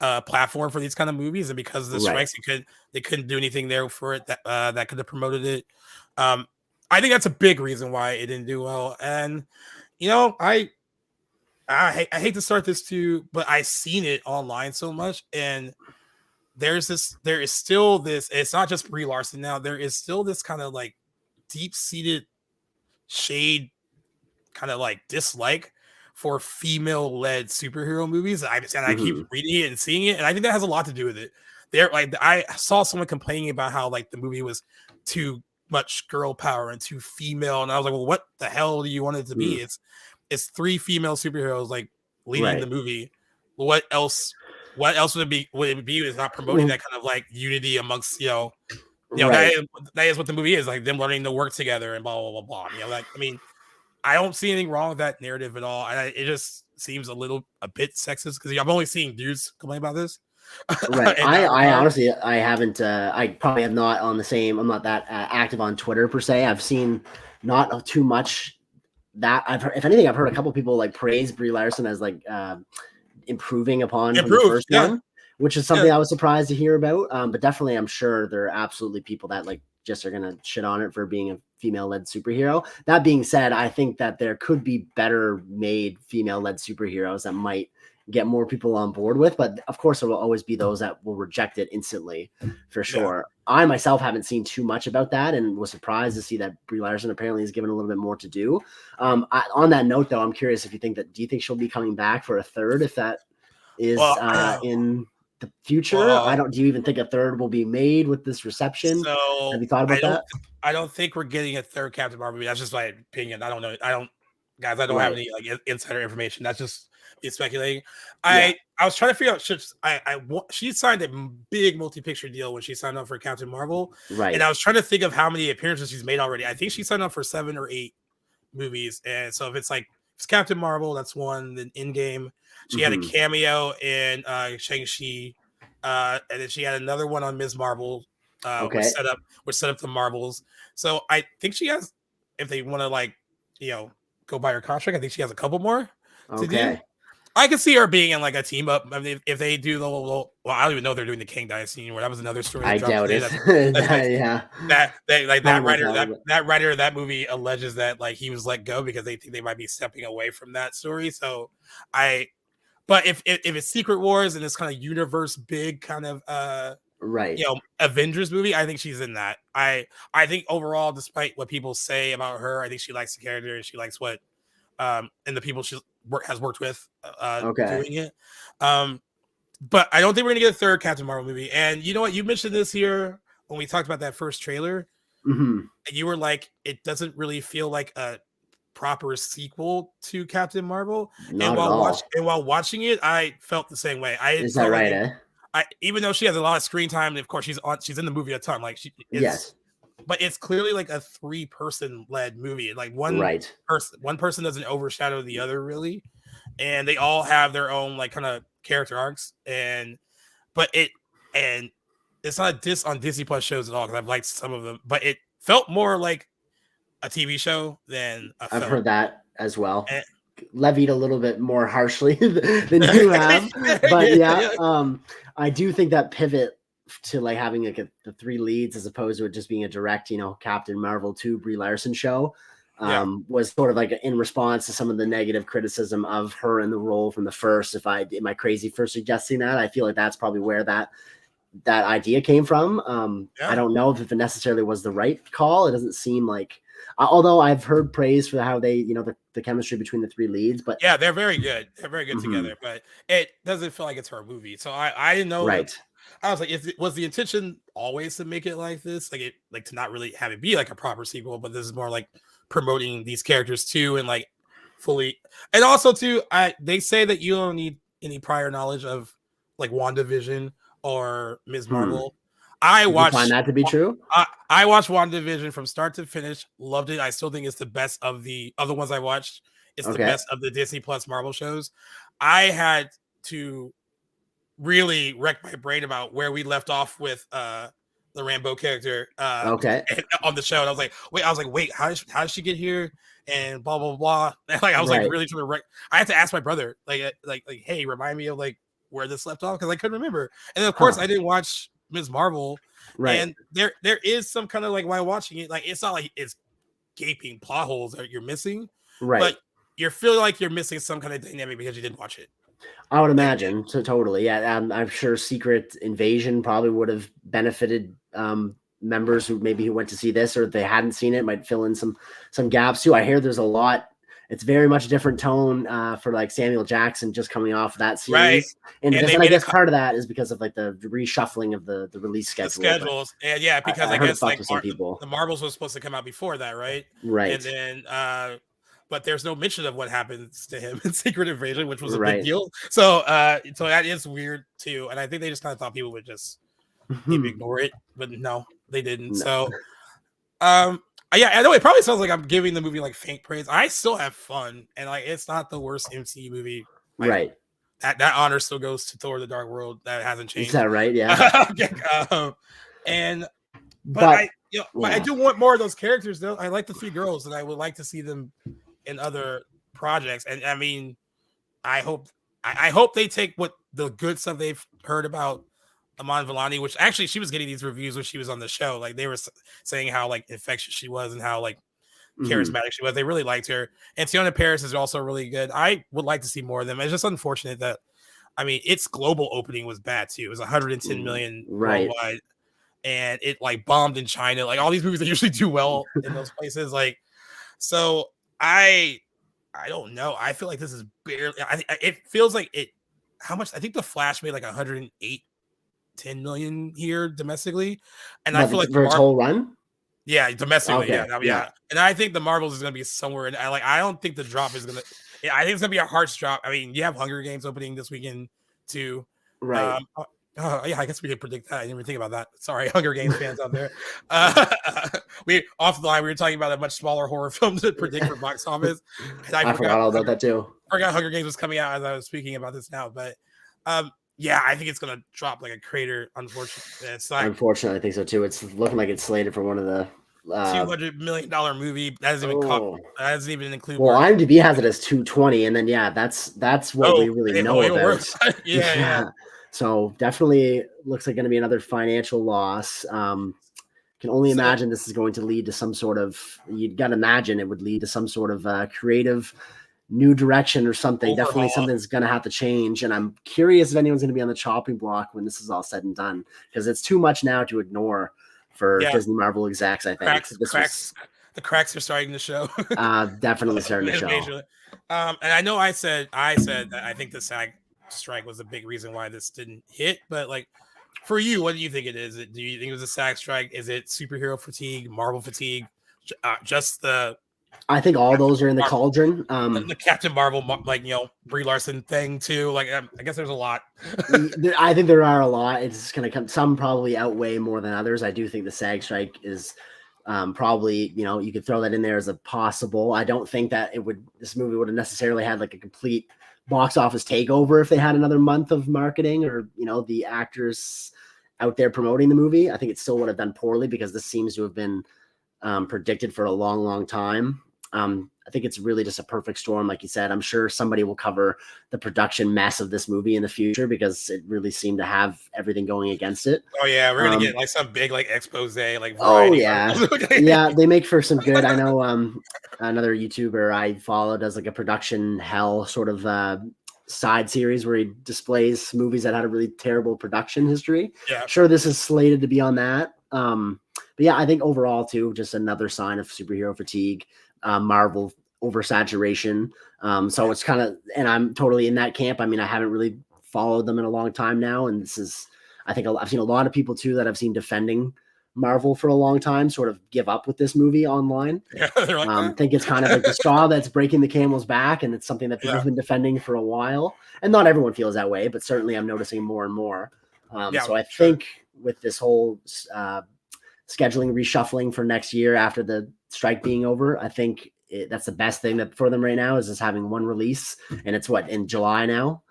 platform for these kind of movies, and because of the strikes, they couldn't do anything there for it that could have promoted it. I think that's a big reason why it didn't do well. And I hate to start this too, but I've seen it online so much, and there is still this, it's not just Brie Larson now, there is still this kind of like deep-seated shade, kind of like dislike for female-led superhero movies. I keep reading it and seeing it, and I think that has a lot to do with it. I saw someone complaining about how like the movie was too much girl power and too female, and I was like, well, what the hell do you want it to be? It's 3 female superheroes like leading the movie. What else would it be? Would it be is not promoting that kind of like unity amongst that is what the movie is, like them learning to work together and blah blah blah blah. I don't see anything wrong with that narrative at all. It just seems a bit sexist because I'm only seeing dudes complain about this. Right. I honestly, I haven't. I probably am not on the same. I'm not that active on Twitter per se. I've seen not too much. That I've heard, if anything, I've heard a couple people like praise Brie Larson as like improving upon from the first one, which is something I was surprised to hear about. But definitely, I'm sure there are absolutely people that like just are gonna shit on it for being a female-led superhero. That being said, I think that there could be better made female-led superheroes that might get more people on board with, but of course there will always be those that will reject it instantly, for sure. I myself haven't seen too much about that, and was surprised to see that Brie Larson apparently is given a little bit more to do. On that note, though, I'm curious if do you think she'll be coming back for a third, if that is in the future? Do you even think a third will be made with this reception? So have you thought about that? I don't think we're getting a third Captain Marvel movie. That's just my opinion. I don't know. I don't have any like insider information. That's just me speculating. I was trying to figure out. She signed a big multi-picture deal when she signed up for Captain Marvel, right? And I was trying to think of how many appearances she's made already. I think she signed up for 7 or 8 movies, and so if it's Captain Marvel, that's one. Then Endgame, she had a cameo in Shang-Chi, and then she had another one on Ms. Marvel. We're set up the Marvels. So I think she has, if they want to go by her contract, I think she has a couple more to do. I could see her being in like a team up. I mean, if they do the well, I don't even know if they're doing the King Dynasty anymore. That was another story. I doubt it. That writer of that movie alleges that like he was let go because they think they might be stepping away from that story. So but if it's Secret Wars and this kind of universe big kind of Avengers movie, I think she's in that. I think overall, despite what people say about her, I think she likes the character and she likes what and the people she has worked with doing it. But I don't think we're gonna get a third Captain Marvel movie. And you know what? You mentioned this here when we talked about that first trailer. And you were like, it doesn't really feel like a proper sequel to Captain Marvel. While watching it, I felt the same way. Is that right? Even though she has a lot of screen time, and of course she's in the movie a ton. Like but it's clearly like a 3-person led movie. Like one person doesn't overshadow the other really, and they all have their own like kind of character arcs. But it's not a diss on Disney Plus shows at all because I've liked some of them, but it felt more like a TV show than a film. I've heard that as well. levied a little bit more harshly than you have. But yeah, I do think that pivot to like having like the three leads as opposed to it just being a direct, Captain Marvel 2 Brie Larson show was sort of like in response to some of the negative criticism of her in the role from the first. Am I crazy for suggesting that? I feel like that's probably where that idea came from. I don't know if it necessarily was the right call. It doesn't seem like, although I've heard praise for how they, the chemistry between the three leads, but yeah, they're very good. They're very good together, but it doesn't feel like it's her movie. So I didn't know. Right. I was like, was the intention always to make it like this? Like to not really have it be like a proper sequel, but this is more like promoting these characters too, and like fully, and also too, they say that you don't need any prior knowledge of like WandaVision or Ms. Marvel. I find that to be true. I watched WandaVision from start to finish, loved it. I still think it's the best of the other ones I watched. It's the best of the Disney Plus Marvel shows. I had to really wreck my brain about where we left off with the Rambo character on the show. And I was like, wait, how did she get here? And blah blah blah. And like I was like really trying to wreck. I had to ask my brother, like, hey, remind me of like where this left off because I couldn't remember. And then of course I didn't watch Ms. Marvel. Right. And there is some kind of like while watching it, like it's not like it's gaping plot holes that you're missing. Right. But you're feeling like you're missing some kind of dynamic because you didn't watch it. I would imagine. So totally. Yeah. I'm sure Secret Invasion probably would have benefited members who went to see this, or if they hadn't seen it, might fill in some gaps too. I hear there's a lot. It's very much a different tone for like Samuel Jackson just coming off of that series. Right. And I guess part of that is because of like the reshuffling of the release schedule. The schedules. And yeah, because I guess like the Marvels was supposed to come out before that, right? Right. And then but there's no mention of what happens to him in Secret Invasion, which was a big deal. So that is weird too. And I think they just kind of thought people would just maybe ignore it, but no, they didn't. No. So yeah, I know it probably sounds like I'm giving the movie like faint praise. I still have fun, and like it's not the worst MCU movie. Like, right. That honor still goes to Thor: The Dark World. That hasn't changed. Is that right? Yeah. But I do want more of those characters though. I like the three girls, and I would like to see them in other projects. And I mean, I hope they take what the good stuff they've heard about Iman Vellani, which actually she was getting these reviews when she was on the show. Like they were saying how like infectious she was and how like charismatic she was. They really liked her. And Tiona Paris is also really good. I would like to see more of them. It's just unfortunate that, I mean, its global opening was bad too. It was 110 million worldwide, and it like bombed in China. Like all these movies that usually do well in those places. Like, so I don't know. I feel like this is barely. It feels like it. How much? I think The Flash made like 110 million here domestically, and I feel like for its whole run. Yeah, domestically. Okay. Yeah. And I think the Marvels is going to be somewhere. And I don't think the drop is going to. Yeah, I think it's going to be a hard drop. I mean, you have Hunger Games opening this weekend too. Right. Yeah, I guess we did predict that. I didn't even think about that. Sorry, Hunger Games fans out there. We off the line. We were talking about a much smaller horror film to predict for box office. I forgot all about that too. I forgot Hunger Games was coming out as I was speaking about this now, but yeah, I think it's gonna drop like a crater. Unfortunately, unfortunately, I think so too. It's looking like it's slated for one of the $200 million movie that hasn't even included. Well, IMDb has it as 220, and then that's what we really know about. yeah. So definitely looks like going to be another financial loss. Can only imagine this is going to lead to some sort of. You'd got to imagine it would lead to some sort of creative new direction or something. Overhaul. Definitely something's going to have to change. And I'm curious if anyone's going to be on the chopping block when this is all said and done, because it's too much now to ignore for Disney Marvel execs. I think the cracks are starting to show. Definitely starting to show. And I know I said that I think the SAG strike was a big reason why this didn't hit, but like for you, what do you think it is? Do you think it was a SAG strike? Is it superhero fatigue, Marvel fatigue, just the? I think all those are in the cauldron. The Captain Marvel, like Brie Larson thing too. Like I guess there's a lot. I think there are a lot. It's going to come. Some probably outweigh more than others. I do think the SAG strike is probably you could throw that in there as a possible. I don't think that this movie would have necessarily had like a complete box office takeover if they had another month of marketing or the actors out there promoting the movie. I think it still would have done poorly because this seems to have been predicted for a long time. I think it's really just a perfect storm, like you said. I'm sure somebody will cover the production mess of this movie in the future because it really seemed to have everything going against it. Oh yeah, we're gonna get like some big like expose, like Oh variety yeah, article. yeah, they make for some good. I know another YouTuber I follow does like a production hell sort of side series where he displays movies that had a really terrible production history. Yeah. Sure, this is slated to be on that. But yeah, I think overall too, just another sign of superhero fatigue, Marvel oversaturation. So it's kind of, and I'm totally in that camp. I mean, I haven't really followed them in a long time now, and this is, I think I've seen a lot of people too that I've seen defending Marvel for a long time sort of give up with this movie online. Yeah, they're like, Think it's kind of like the straw that's breaking the camel's back, and it's something that people have been defending for a while. And not everyone feels that way, but certainly I'm noticing more and more. So I think with this whole scheduling reshuffling for next year after the strike being over, I think that's the best thing that for them right now is just having one release, and it's what, in July now.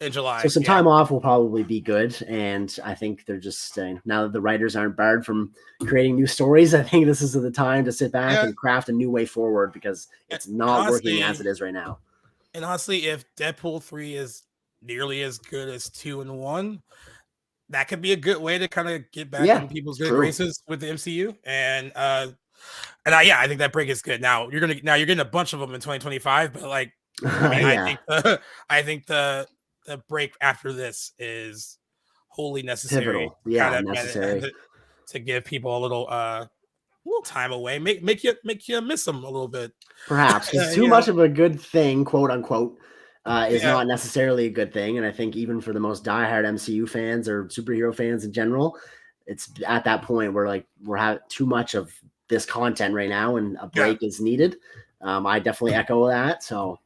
In July, so some time off will probably be good, and I think they're just now that the writers aren't barred from creating new stories, I think this is the time to sit back and craft a new way forward because it's not working as it is right now. And honestly, if Deadpool 3 is nearly as good as 2 and 1, that could be a good way to kind of get back in people's good graces with the MCU. And I think that break is good. Now you're getting a bunch of them in 2025, but like I think the break after this is wholly necessary. Pivotal. Necessary to give people a little time away, make you miss them a little bit. Perhaps too much of a good thing, quote unquote, is not necessarily a good thing. And I think even for the most diehard MCU fans or superhero fans in general, it's at that point where we're having too much of this content right now, and a break is needed. I definitely echo that. So,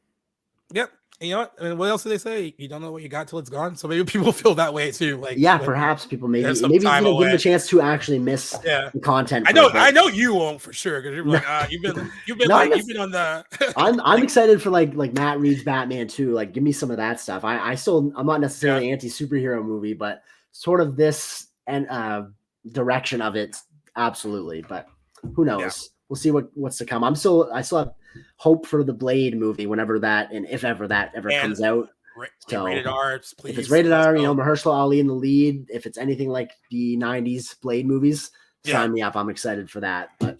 yep. And you know what? I mean, what else do they say? You don't know what you got till it's gone. So maybe people feel that way too. Like, perhaps people maybe give them a chance to actually miss the content. I know you won't for sure because you're like, you've been on the. I'm excited for like Matt Reeves' Batman too. Like, give me some of that stuff. I'm not necessarily anti superhero movie, but sort of this and direction of it, absolutely. But who knows? Yeah. We'll see what's to come. I still have hope for the Blade movie whenever that, and if ever that ever comes out. So rated R, please. If it's rated R, Mahershala Ali in the lead. If it's anything like the '90s Blade movies, sign me up. I'm excited for that. But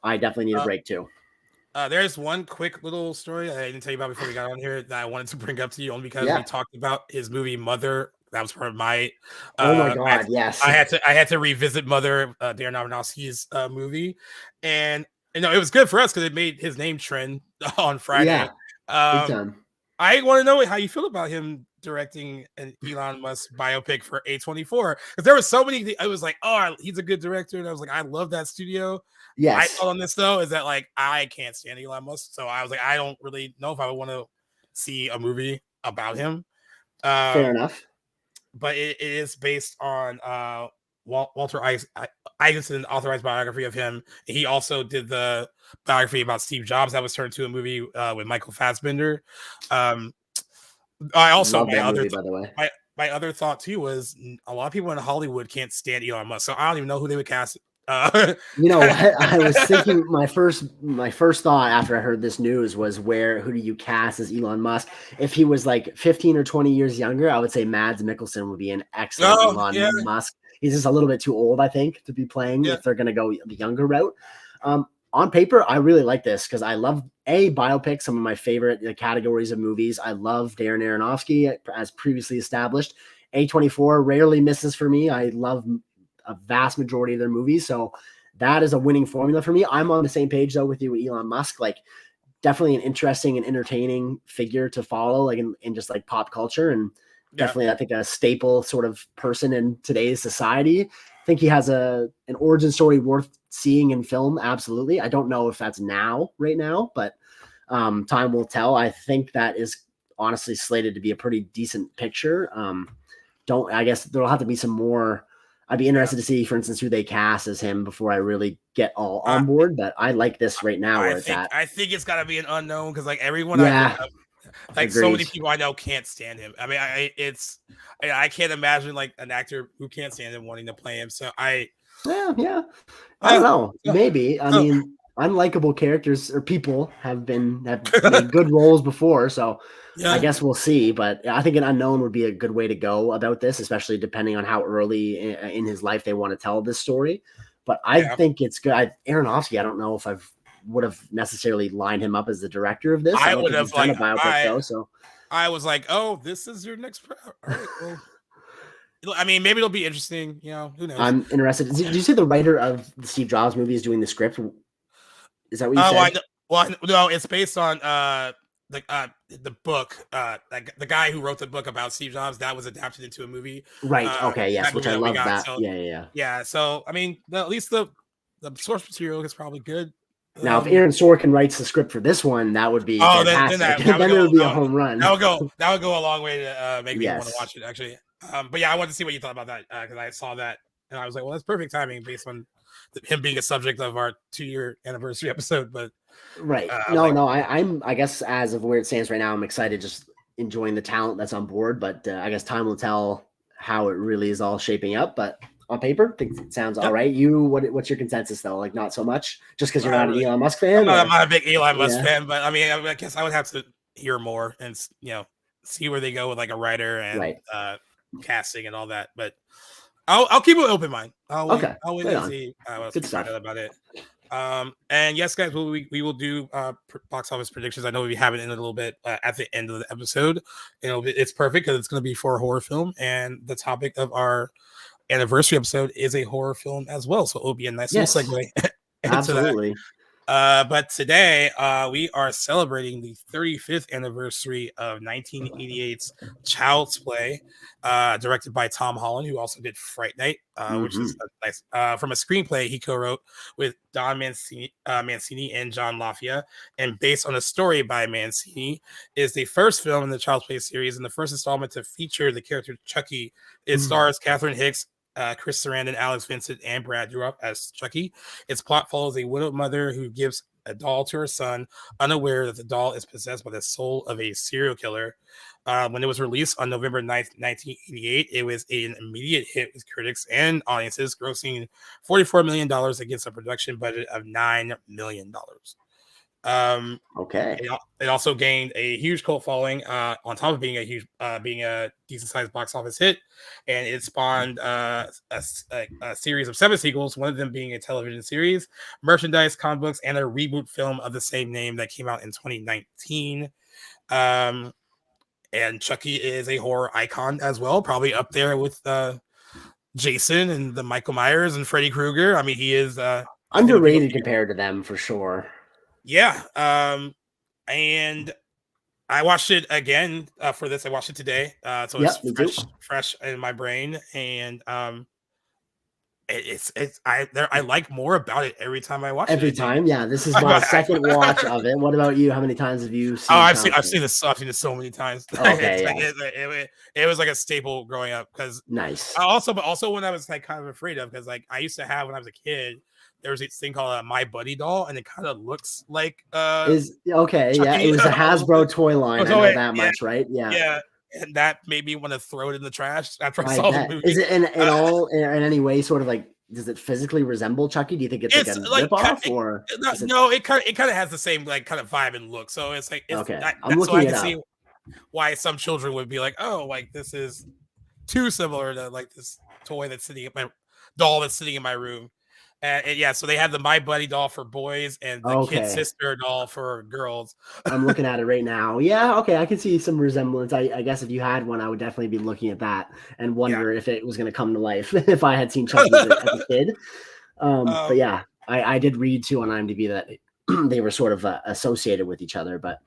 I definitely need a break too. There's one quick little story I didn't tell you about before we got on here that I wanted to bring up to you only because we talked about his movie Mother. That was part of my. Oh my god! Yes, I had to revisit Mother, Darren Aronofsky's movie, and it was good for us because it made his name trend on Friday. Yeah, I want to know how you feel about him directing an Elon Musk biopic for A24 because there were so many. I was like, oh, he's a good director, and I was like, I love that studio. Yes. My thought on this though is that like I can't stand Elon Musk, so I was like, I don't really know if I would want to see a movie about him. Fair enough. But it is based on Walter Isaacson authorized biography of him. He also did the biography about Steve Jobs that was turned to a movie with Michael Fassbender. I also by the way. My other thought too was a lot of people in Hollywood can't stand Elon Musk, so I don't even know who they would cast. You know what? I was thinking my first thought after I heard this news was who do you cast as Elon Musk? If he was like 15 or 20 years younger, I would say Mads Mikkelsen would be an excellent Elon Musk. He's just a little bit too old, I think, to be playing if they're going to go the younger route. On paper, I really like this because I love biopics, some of my favorite categories of movies. I love Darren Aronofsky, as previously established. A24 rarely misses for me. I love a vast majority of their movies. So that is a winning formula for me. I'm on the same page though with you with Elon Musk, like definitely an interesting and entertaining figure to follow, like in just like pop culture. And definitely, I think a staple sort of person in today's society. I think he has an origin story worth seeing in film. Absolutely. I don't know if that's right now, but time will tell. I think that is honestly slated to be a pretty decent picture. I guess there'll have to be some more. I'd be interested to see, for instance, who they cast as him before I really get all on board. But I like this right now. I think it's got to be an unknown because like everyone, Agreed. So many people I know can't stand him. I mean, I can't imagine like an actor who can't stand him wanting to play him. So I don't know. Maybe. I mean, unlikable characters or people have made good roles before. So Yeah. I guess we'll see. But I think an unknown would be a good way to go about this, especially depending on how early in his life they want to tell this story. But I think it's good. Aronofsky, I don't know if would have necessarily lined him up as the director of this. I don't would think have he's done a biopic though. So I was like, oh, this is your next. All right, well. I mean, maybe it'll be interesting. You know, who knows? I'm interested. Did you say the writer of the Steve Jobs movie is doing the script? Is that what you said? No, it's based on the book. Like the guy who wrote the book about Steve Jobs that was adapted into a movie. Right. Okay. Yes. Which I love that. So, yeah. Yeah. So I mean, at least the source material is probably good. Now, if Aaron Sorkin writes the script for this one, that would be fantastic. Then it would be a home run. That would go a long way to make me want to watch it. Actually, but yeah, I wanted to see what you thought about that because I saw that and I was like, well, that's perfect timing based on him being a subject of our 2-year anniversary episode. But right, I'm I guess as of where it stands right now, I'm excited, just enjoying the talent that's on board. But I guess time will tell how it really is all shaping up. But on paper, I think it sounds all right. What's your consensus though? Like not so much, just because you're not an Elon Musk fan. I'm not a big Elon Musk fan, but I mean, I guess I would have to hear more and see where they go with like a writer and casting and all that. But I'll keep an open mind. I'll wait and see what's about it. And yes, guys, we will do box office predictions. I know we have it in a little bit at the end of the episode. It's perfect because it's going to be for a horror film, and the topic of our anniversary episode is a horror film as well, so it'll be a nice little segue. Absolutely. But today we are celebrating the 35th anniversary of 1988's Child's Play, directed by Tom Holland, who also did Fright Night, which is nice. From a screenplay he co-wrote with Don Mancini and John Lafia, and based on a story by Mancini, is the first film in the Child's Play series and the first installment to feature the character Chucky. It stars Catherine Hicks, Chris Sarandon, Alex Vincent, and Brad Dourif as Chucky. Its plot follows a widowed mother who gives a doll to her son, unaware that the doll is possessed by the soul of a serial killer. When it was released on November 9th, 1988, it was an immediate hit with critics and audiences, grossing $44 million against a production budget of $9 million. It also gained a huge cult following on top of being a decent sized box office hit, and it spawned a series of 7 sequels, one of them being a television series, merchandise, comic books, and a reboot film of the same name that came out in 2019. And Chucky is a horror icon as well, probably up there with Jason and the Michael Myers and Freddy Krueger. I mean, he is underrated compared to them for sure. Yeah. And I watched it again for this. I watched it today. So it's fresh in my brain. And I like more about it every time I watch it. Every time, yeah. This is my second watch of it. What about you? How many times have you seen? I've seen this so many times. Okay, it was like a staple growing up because nice. But also when I was like kind of afraid of, because like I used to have when I was a kid. There was this thing called a My Buddy doll, and it kind of looks like Chucky. It was a Hasbro toy line. I know that much, right? Yeah, and that made me want to throw it in the trash after I saw the movie. Is it in any way sort of like? Does it physically resemble Chucky? Do you think it's like a ripoff or? No, it kind of has the same like kind of vibe and look. So it's like I'm looking I can see why some children would be like, oh, like this is too similar to like this toy that's sitting in my doll that's sitting in my room. And so they have the My Buddy doll for boys and the Kid Sister doll for girls. I'm looking at it right now. Yeah, okay, I can see some resemblance. I guess if you had one, I would definitely be looking at that and wonder if it was going to come to life if I had seen Chucky as a kid. But yeah, I did read too on IMDb that they were sort of associated with each other. But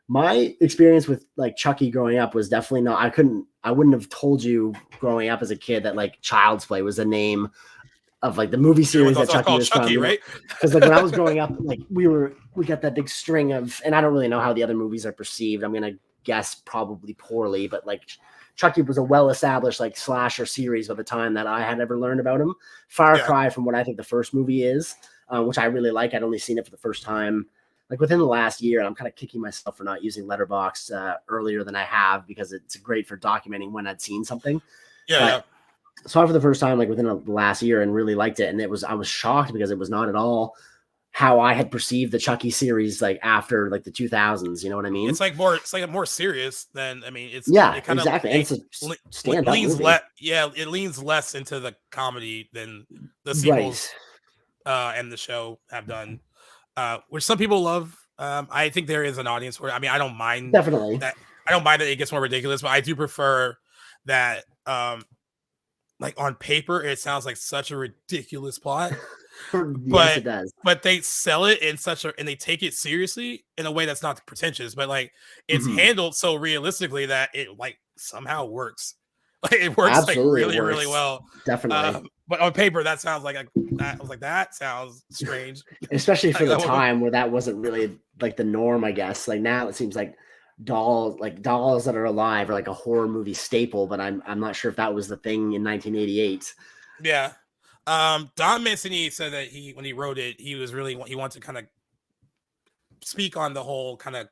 my experience with like Chucky growing up was definitely not. I wouldn't have told you growing up as a kid that like Child's Play was a name of like the movie series that Chucky was from, right? Because like when I was growing up, like we got that big string of, and I don't really know how the other movies are perceived. I'm gonna guess probably poorly, but like Chucky was a well-established like slasher series by the time that I had ever learned about him. Far cry from what I think the first movie is, which I really like. I'd only seen it for the first time like within the last year, and I'm kind of kicking myself for not using Letterboxd earlier than I have because it's great for documenting when I'd seen something. Saw it for the first time like within the last year and really liked it, and I was shocked because it was not at all how I had perceived the Chucky series like after like the 2000s. You know what I mean? It's like more serious than, I mean, it kind of exactly. And it's a stand-up leans movie. it leans less into the comedy than the sequels and the show have done, which some people love. I think there is an audience for it. I mean, I don't mind Definitely. that. I don't mind that it gets more ridiculous, but I do prefer that. Like on paper, it sounds like such a ridiculous plot. Yes, it does. But they sell it in and they take it seriously in a way that's not pretentious, but like it's handled so realistically that it like somehow works. Like it works Absolutely, like really well. Definitely. But on paper, that sounds like I was like, that sounds strange. Especially for the time where that wasn't really like the norm, I guess. Like now it seems like dolls that are alive are like a horror movie staple, but I'm not sure if that was the thing in 1988. Yeah. Don Mancini said that when he wrote it, he wanted to kind of speak on the whole kind of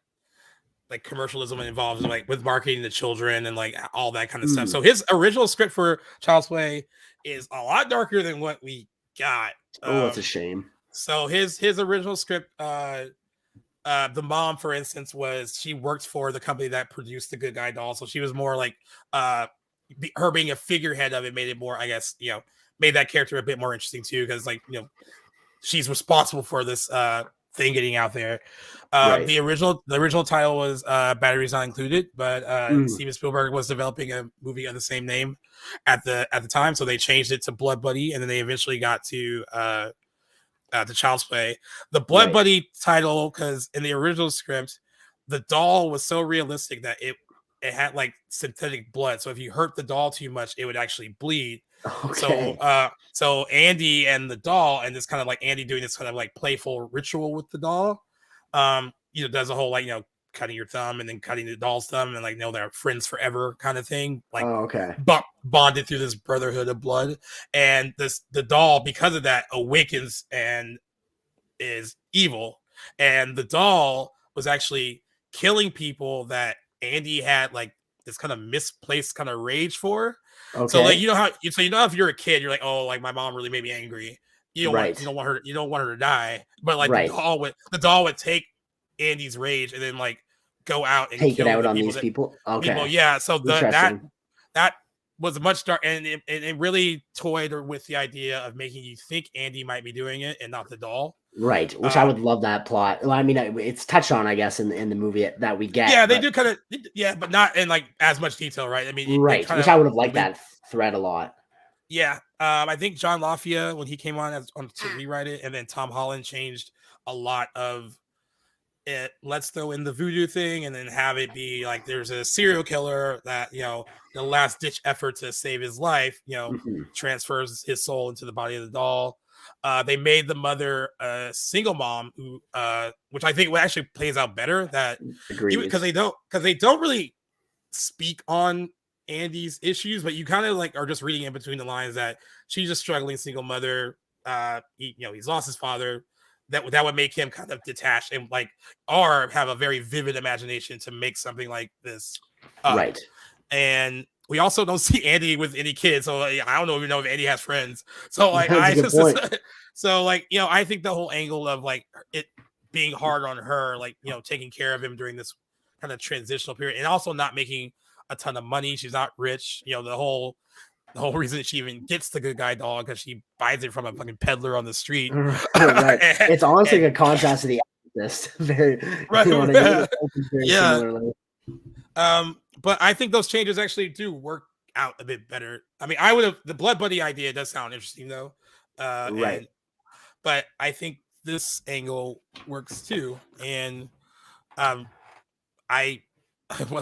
like commercialism involved like with marketing to children and like all that kind of stuff. So his original script for Child's Play is a lot darker than what we got. It's a shame. So his original script, the mom, for instance, she worked for the company that produced the Good Guy doll. So she was more like her being a figurehead of it made it more, I guess, made that character a bit more interesting too, because like she's responsible for this thing getting out there. Right. The original title was Batteries Not Included, but Steven Spielberg was developing a movie of the same name at the time, so they changed it to Blood Buddy, and then they eventually got to Child's Play. The Blood Buddy title, because in the original script, the doll was so realistic that it had like synthetic blood. So if you hurt the doll too much, it would actually bleed. Okay. So Andy and the doll, and this kind of like Andy doing this kind of like playful ritual with the doll, does a whole like, cutting your thumb and then cutting the doll's thumb and like, they're friends forever kind of thing. Like, bonded through this brotherhood of blood. And the doll, because of that, awakens and is evil. And the doll was actually killing people that Andy had like this kind of misplaced kind of rage for. Okay. So like if you're a kid, you're like, oh, like my mom really made me angry. You don't want her to die. But like the doll would take Andy's rage and then like go out and take it out on these people. Okay. Yeah. So that was much dark, and it really toyed with the idea of making you think Andy might be doing it and not the doll. Right, which I would love that plot. Well, I mean, it's touched on, I guess, in the movie that we get. Yeah, they do kind of, but not in like as much detail, right? I mean, right, which I would have liked that thread a lot. Yeah, I think John Lafia, when he came on to rewrite it, and then Tom Holland changed a lot of it. Let's throw in the voodoo thing, and then have it be like there's a serial killer that the last ditch effort to save his life, transfers his soul into the body of the doll. They made the mother a single mom who, which I think actually plays out better. That because they don't really speak on Andy's issues, but you kind of like are just reading in between the lines that she's a struggling single mother. He's lost his father. That would make him kind of detached and like, or have a very vivid imagination to make something like this. Right. And we also don't see Andy with any kids, so like, I don't even know if Andy has friends. So like, I think the whole angle of like it being hard on her, like taking care of him during this kind of transitional period, and also not making a ton of money. She's not rich. The whole reason she even gets the Good Guy doll because she buys it from a fucking peddler on the street. Right. It's honestly a contrast to the Exorcist. Very right. Yeah. Similarly. But I think those changes actually do work out a bit better. I mean, the Blood Buddy idea does sound interesting though. Right. But I think this angle works too. And the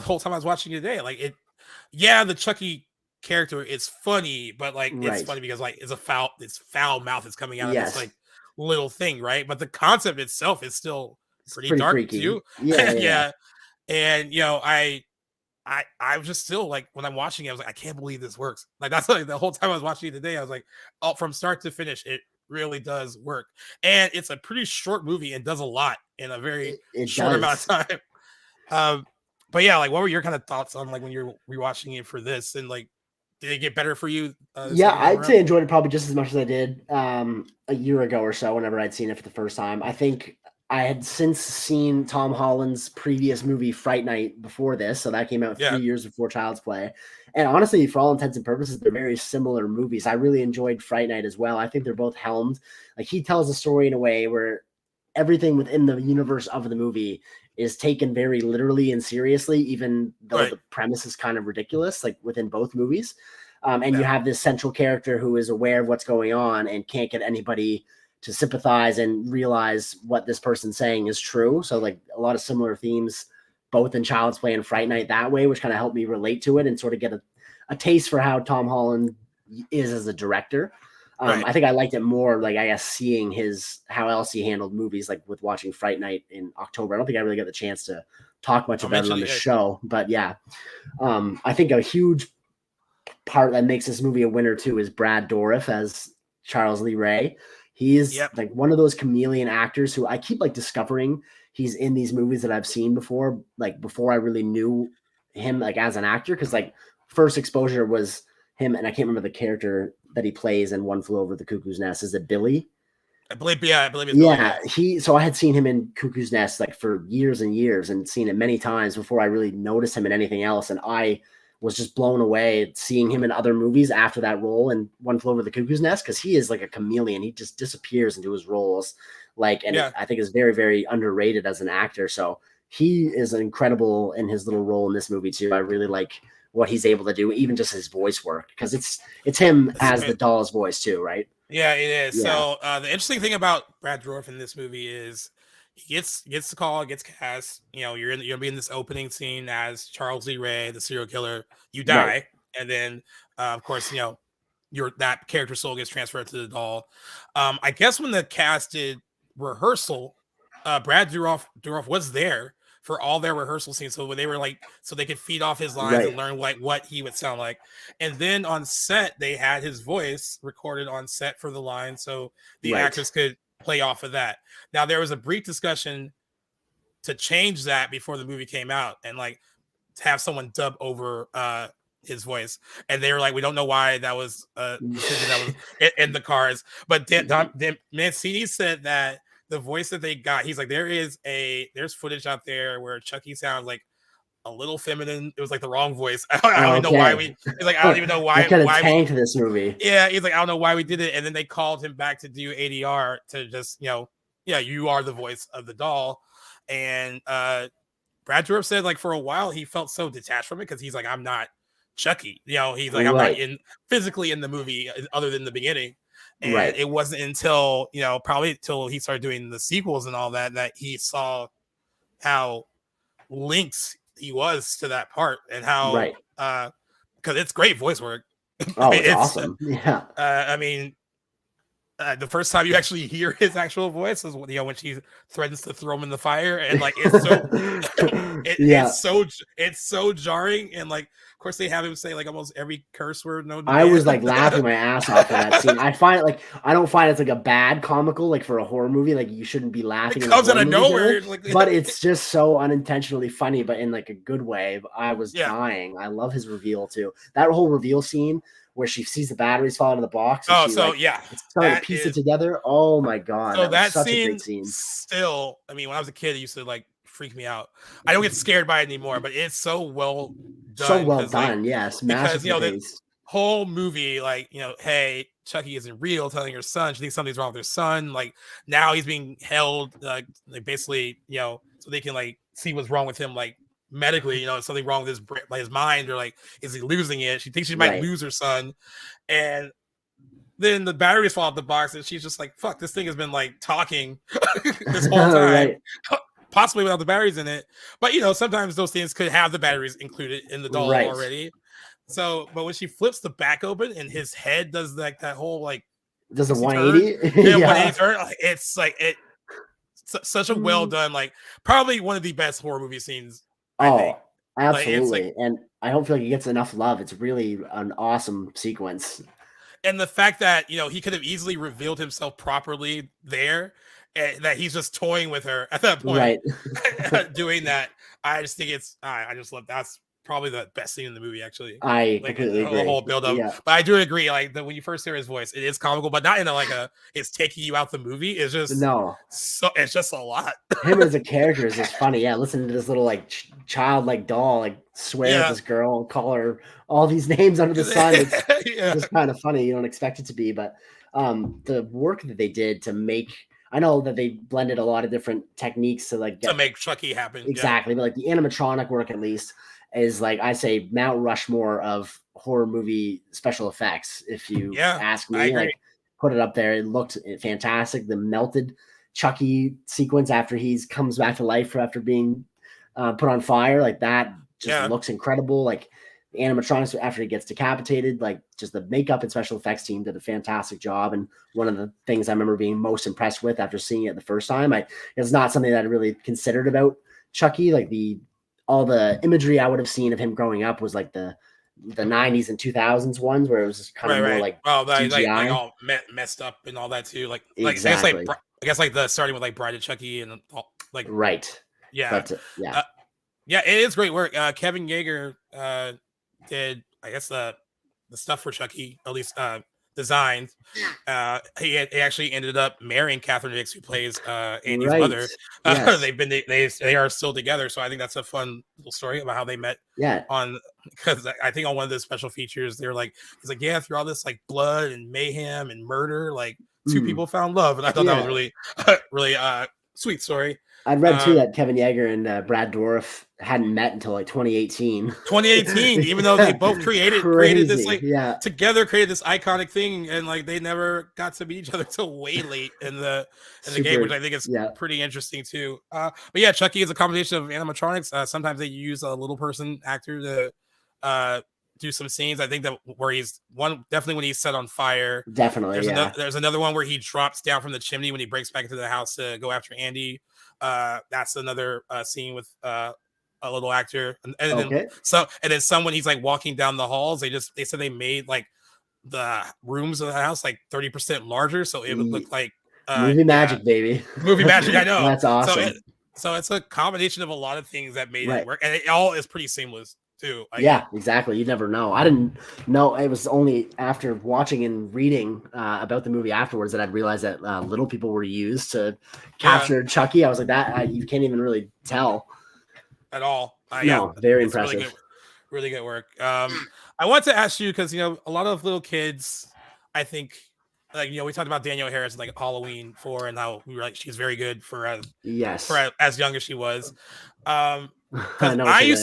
whole time I was watching it today, like the Chucky character is funny, but like it's funny because like this foul mouth is coming out of this like little thing, right? But the concept itself is still pretty dark freaky. Too. Yeah. And I was just still like, when I'm watching it, I was like, I can't believe this works. Like that's like the whole time I was watching it today, I was like, oh, from start to finish, it really does work. And it's a pretty short movie and does a lot in a very short amount of time. But yeah, like what were your kind of thoughts on like when you're rewatching it for this, and like did it get better for you? Yeah, I'd say I enjoyed it probably just as much as I did a year ago or so whenever I'd seen it for the first time. I think I had since seen Tom Holland's previous movie Fright Night before this, so that came out 3 years before Child's Play. And honestly, for all intents and purposes, they're very similar movies. I really enjoyed Fright Night as well. I think they're both helmed. Like, he tells a story in a way where everything within the universe of the movie is taken very literally and seriously, even though the premise is kind of ridiculous, like within both movies. And you have this central character who is aware of what's going on and can't get anybody to sympathize and realize what this person's saying is true. So like a lot of similar themes, both in Child's Play and Fright Night that way, which kind of helped me relate to it and sort of get a taste for how Tom Holland is as a director. I think I liked it more, like, I guess, seeing how else he handled movies, like with watching Fright Night in October. I don't think I really got the chance to talk much about it on the show, but yeah. I think a huge part that makes this movie a winner too is Brad Dourif as Charles Lee Ray. He is like one of those chameleon actors who I keep like discovering he's in these movies that I've seen before, like before I really knew him like as an actor. Cause like first exposure was him, and I can't remember the character that he plays in One Flew Over the Cuckoo's Nest. Is it Billy? I believe it's Billy. Yeah. So I had seen him in Cuckoo's Nest like for years and years and seen it many times before I really noticed him in anything else. And I was just blown away seeing him in other movies after that role in One Flew Over the Cuckoo's Nest, because he is like a chameleon. He just disappears into his roles. Like, and I think is very, very underrated as an actor. So he is incredible in his little role in this movie too. I really like what he's able to do, even just his voice work, because it's him as the doll's voice too, right? Yeah, it is. Yeah. So the interesting thing about Brad Dourif in this movie is he gets the call, gets cast. You know, you're gonna be in this opening scene as Charles Lee Ray, the serial killer. You die, and then of course, you know, that character soul gets transferred to the doll. I guess when the cast did rehearsal, Brad Dourif was there for all their rehearsal scenes, so when they were like, so they could feed off his lines and learn like what he would sound like. And then on set, they had his voice recorded on set for the line, so the actors could play off of that. Now there was a brief discussion to change that before the movie came out, and like to have someone dub over his voice, and they were like, we don't know why that was decision that was in the cards, but Mancini said that the voice that they got, he's like, there's footage out there where Chucky sounds like a little feminine. It was like the wrong voice. I don't even know why he's like, I don't even know why we this movie. Yeah, he's like, I don't know why we did it. And then they called him back to do ADR to just, you know, you are the voice of the doll. And Brad Dourif said like for a while he felt so detached from it because he's like, I'm not Chucky. You know, he's like, I'm not physically in the movie other than the beginning. And it wasn't until, you know, probably until he started doing the sequels and all that, that he saw how linked he was to that part, and how, because it's great voice work. Oh, it's awesome. Yeah. I mean, the first time you actually hear his actual voice is when, you know, when she threatens to throw him in the fire, and like it's so it's so jarring, and like of course they have him say like almost every curse word. I was like laughing my ass off for that scene. I find it like, I don't find it's like a bad comical, like for a horror movie, like you shouldn't be laughing. It comes out of nowhere, but it's just so unintentionally funny, but in like a good way. I was dying. I love his reveal too. That whole reveal scene where she sees the batteries fall into the box. Oh, so it's starting to piece it together. Oh my god! So that scene still, I mean, when I was a kid, it used to like freak me out. I don't get scared by it anymore, but it's so well done. So well done, like, yes. Because, you know, the whole movie, like, you know, hey, Chucky isn't real, telling her son, she thinks something's wrong with her son. Like, now he's being held, like basically, you know, so they can like see what's wrong with him, like medically, you know, something wrong with his mind, or like, is he losing it? She thinks she might lose her son. And then the batteries fall out the box, and she's just like, fuck, this thing has been like talking this whole time. Possibly without the batteries in it, but you know, sometimes those things could have the batteries included in the doll already. So, but when she flips the back open and his head does like that whole like does a 180, 180 turn, it's like such a well done, like probably one of the best horror movie scenes. I think. Absolutely, like, and I don't feel like it gets enough love. It's really an awesome sequence, and the fact that, you know, he could have easily revealed himself properly there. That he's just toying with her at that point, doing that. I just think I just love probably the best scene in the movie, actually. I Like completely agree. the whole build up. Yeah. But I do agree, like when you first hear his voice, it is comical, but not in a, like it's taking you out the movie. It's just No. so it's just a lot. Him as a character is just funny. Yeah, listening to this little like childlike doll like swear at this girl, call her all these names under the sun. It's just kind of funny. You don't expect it to be, but the work that they did to make, I know that they blended a lot of different techniques to like to make Chucky happen. Exactly, but like the animatronic work at least is like, I say, Mount Rushmore of horror movie special effects. If you ask me, like put it up there. It looked fantastic. The melted Chucky sequence after he's comes back to life after being put on fire, like that just looks incredible. Like the animatronics after he gets decapitated, like just the makeup and special effects team did a fantastic job. And one of the things I remember being most impressed with after seeing it the first time, it's not something that I really considered about Chucky. Like all the imagery I would have seen of him growing up was like the 90s and 2000s ones where it was just kind of more like CGI. Like all messed up and all that too. Like exactly. I guess like the starting with like Bride of Chucky and all, like yeah, it is great work. Kevin Yeager did, I guess, the stuff for Chucky, at least designed. He actually ended up marrying Catherine Hicks, who plays Andy's mother. Yes. They are still together, so I think that's a fun little story about how they met. Because I think on one of the special features, they're like, he's like, yeah, through all this like blood and mayhem and murder, like two people found love, and I thought that was really, really sweet story. I'd read too that Kevin Yeager and Brad Dourif hadn't met until like 2018. 2018, even though they both created this together, created this iconic thing, and like they never got to meet each other till way late in the game, which I think is pretty interesting too. But yeah, Chucky is a combination of animatronics. Sometimes they use a little person actor to do some scenes. I think that where he's definitely when he's set on fire. Definitely, there's another one where he drops down from the chimney when he breaks back into the house to go after Andy. That's another scene with a little actor, and then someone he's like walking down the halls. They said they made like the rooms of the house like 30% larger, so it would look like movie magic, baby. Movie magic. I know. That's awesome. So it's a combination of a lot of things that made it work, and it all is pretty seamless too. Exactly. You never know. I didn't know. It was only after watching and reading about the movie afterwards that I'd realized that little people were used to capture Chucky. I was like, that you can't even really tell at all. Very impressive. Really good work. I want to ask you because a lot of little kids, I think, like we talked about Danielle Harris like Halloween 4 and how we were like she's very good for as young as she was. I used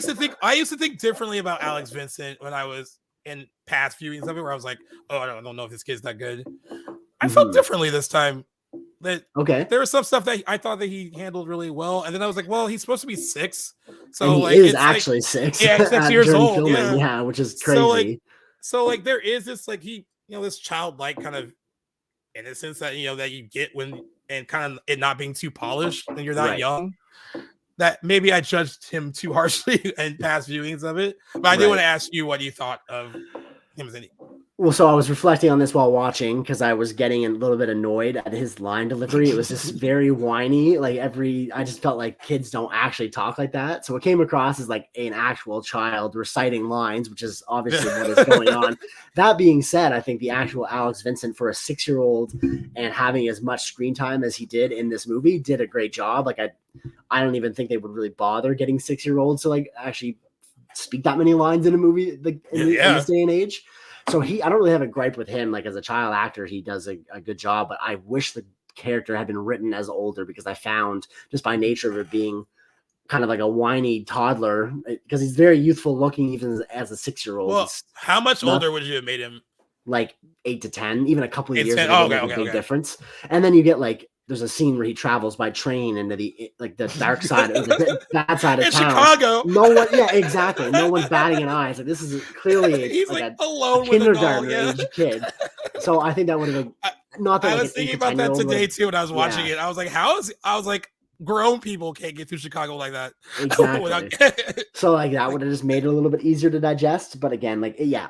to think differently about Alex Vincent when I was in past viewings of it, where I was like, oh, I don't know if this kid's that good. I felt differently this time. There was some stuff that I thought that he handled really well, and then I was like, well, he's supposed to be 6, so and like he is actually like, 6. Yeah, 6 years old. Filming, which is crazy. So like there is this like this childlike kind of innocence that that you get when and kind of it not being too polished when you're that young. That maybe I judged him too harshly in past viewings of it. But I do want to ask you what you thought of him as any. Well, so I was reflecting on this while watching because I was getting a little bit annoyed at his line delivery. It was just very whiny. I just felt like kids don't actually talk like that. So it came across as like an actual child reciting lines, which is obviously what is going on. That being said, I think the actual Alex Vincent for a 6-year-old and having as much screen time as he did in this movie did a great job. Like I don't even think they would really bother getting 6-year-olds to like actually speak that many lines in a movie like in this day and age. So I don't really have a gripe with him. Like as a child actor, he does a good job, but I wish the character had been written as older because I found just by nature of it being kind of like a whiny toddler because he's very youthful looking even as a 6-year-old. Well, how much older would you have made him? Like 8 to 10, even a couple of years ago, make a big difference. And then you get like, there's a scene where he travels by train into the dark side or the bad side of in town. Chicago. No one, exactly. No one's batting an eye. So this is clearly he's like alone a kindergarten age kid. So I think that would have been not that. I was thinking about that today too when I was watching it. I was like, grown people can't get through Chicago like that. Exactly. So like that would have just made it a little bit easier to digest. But again,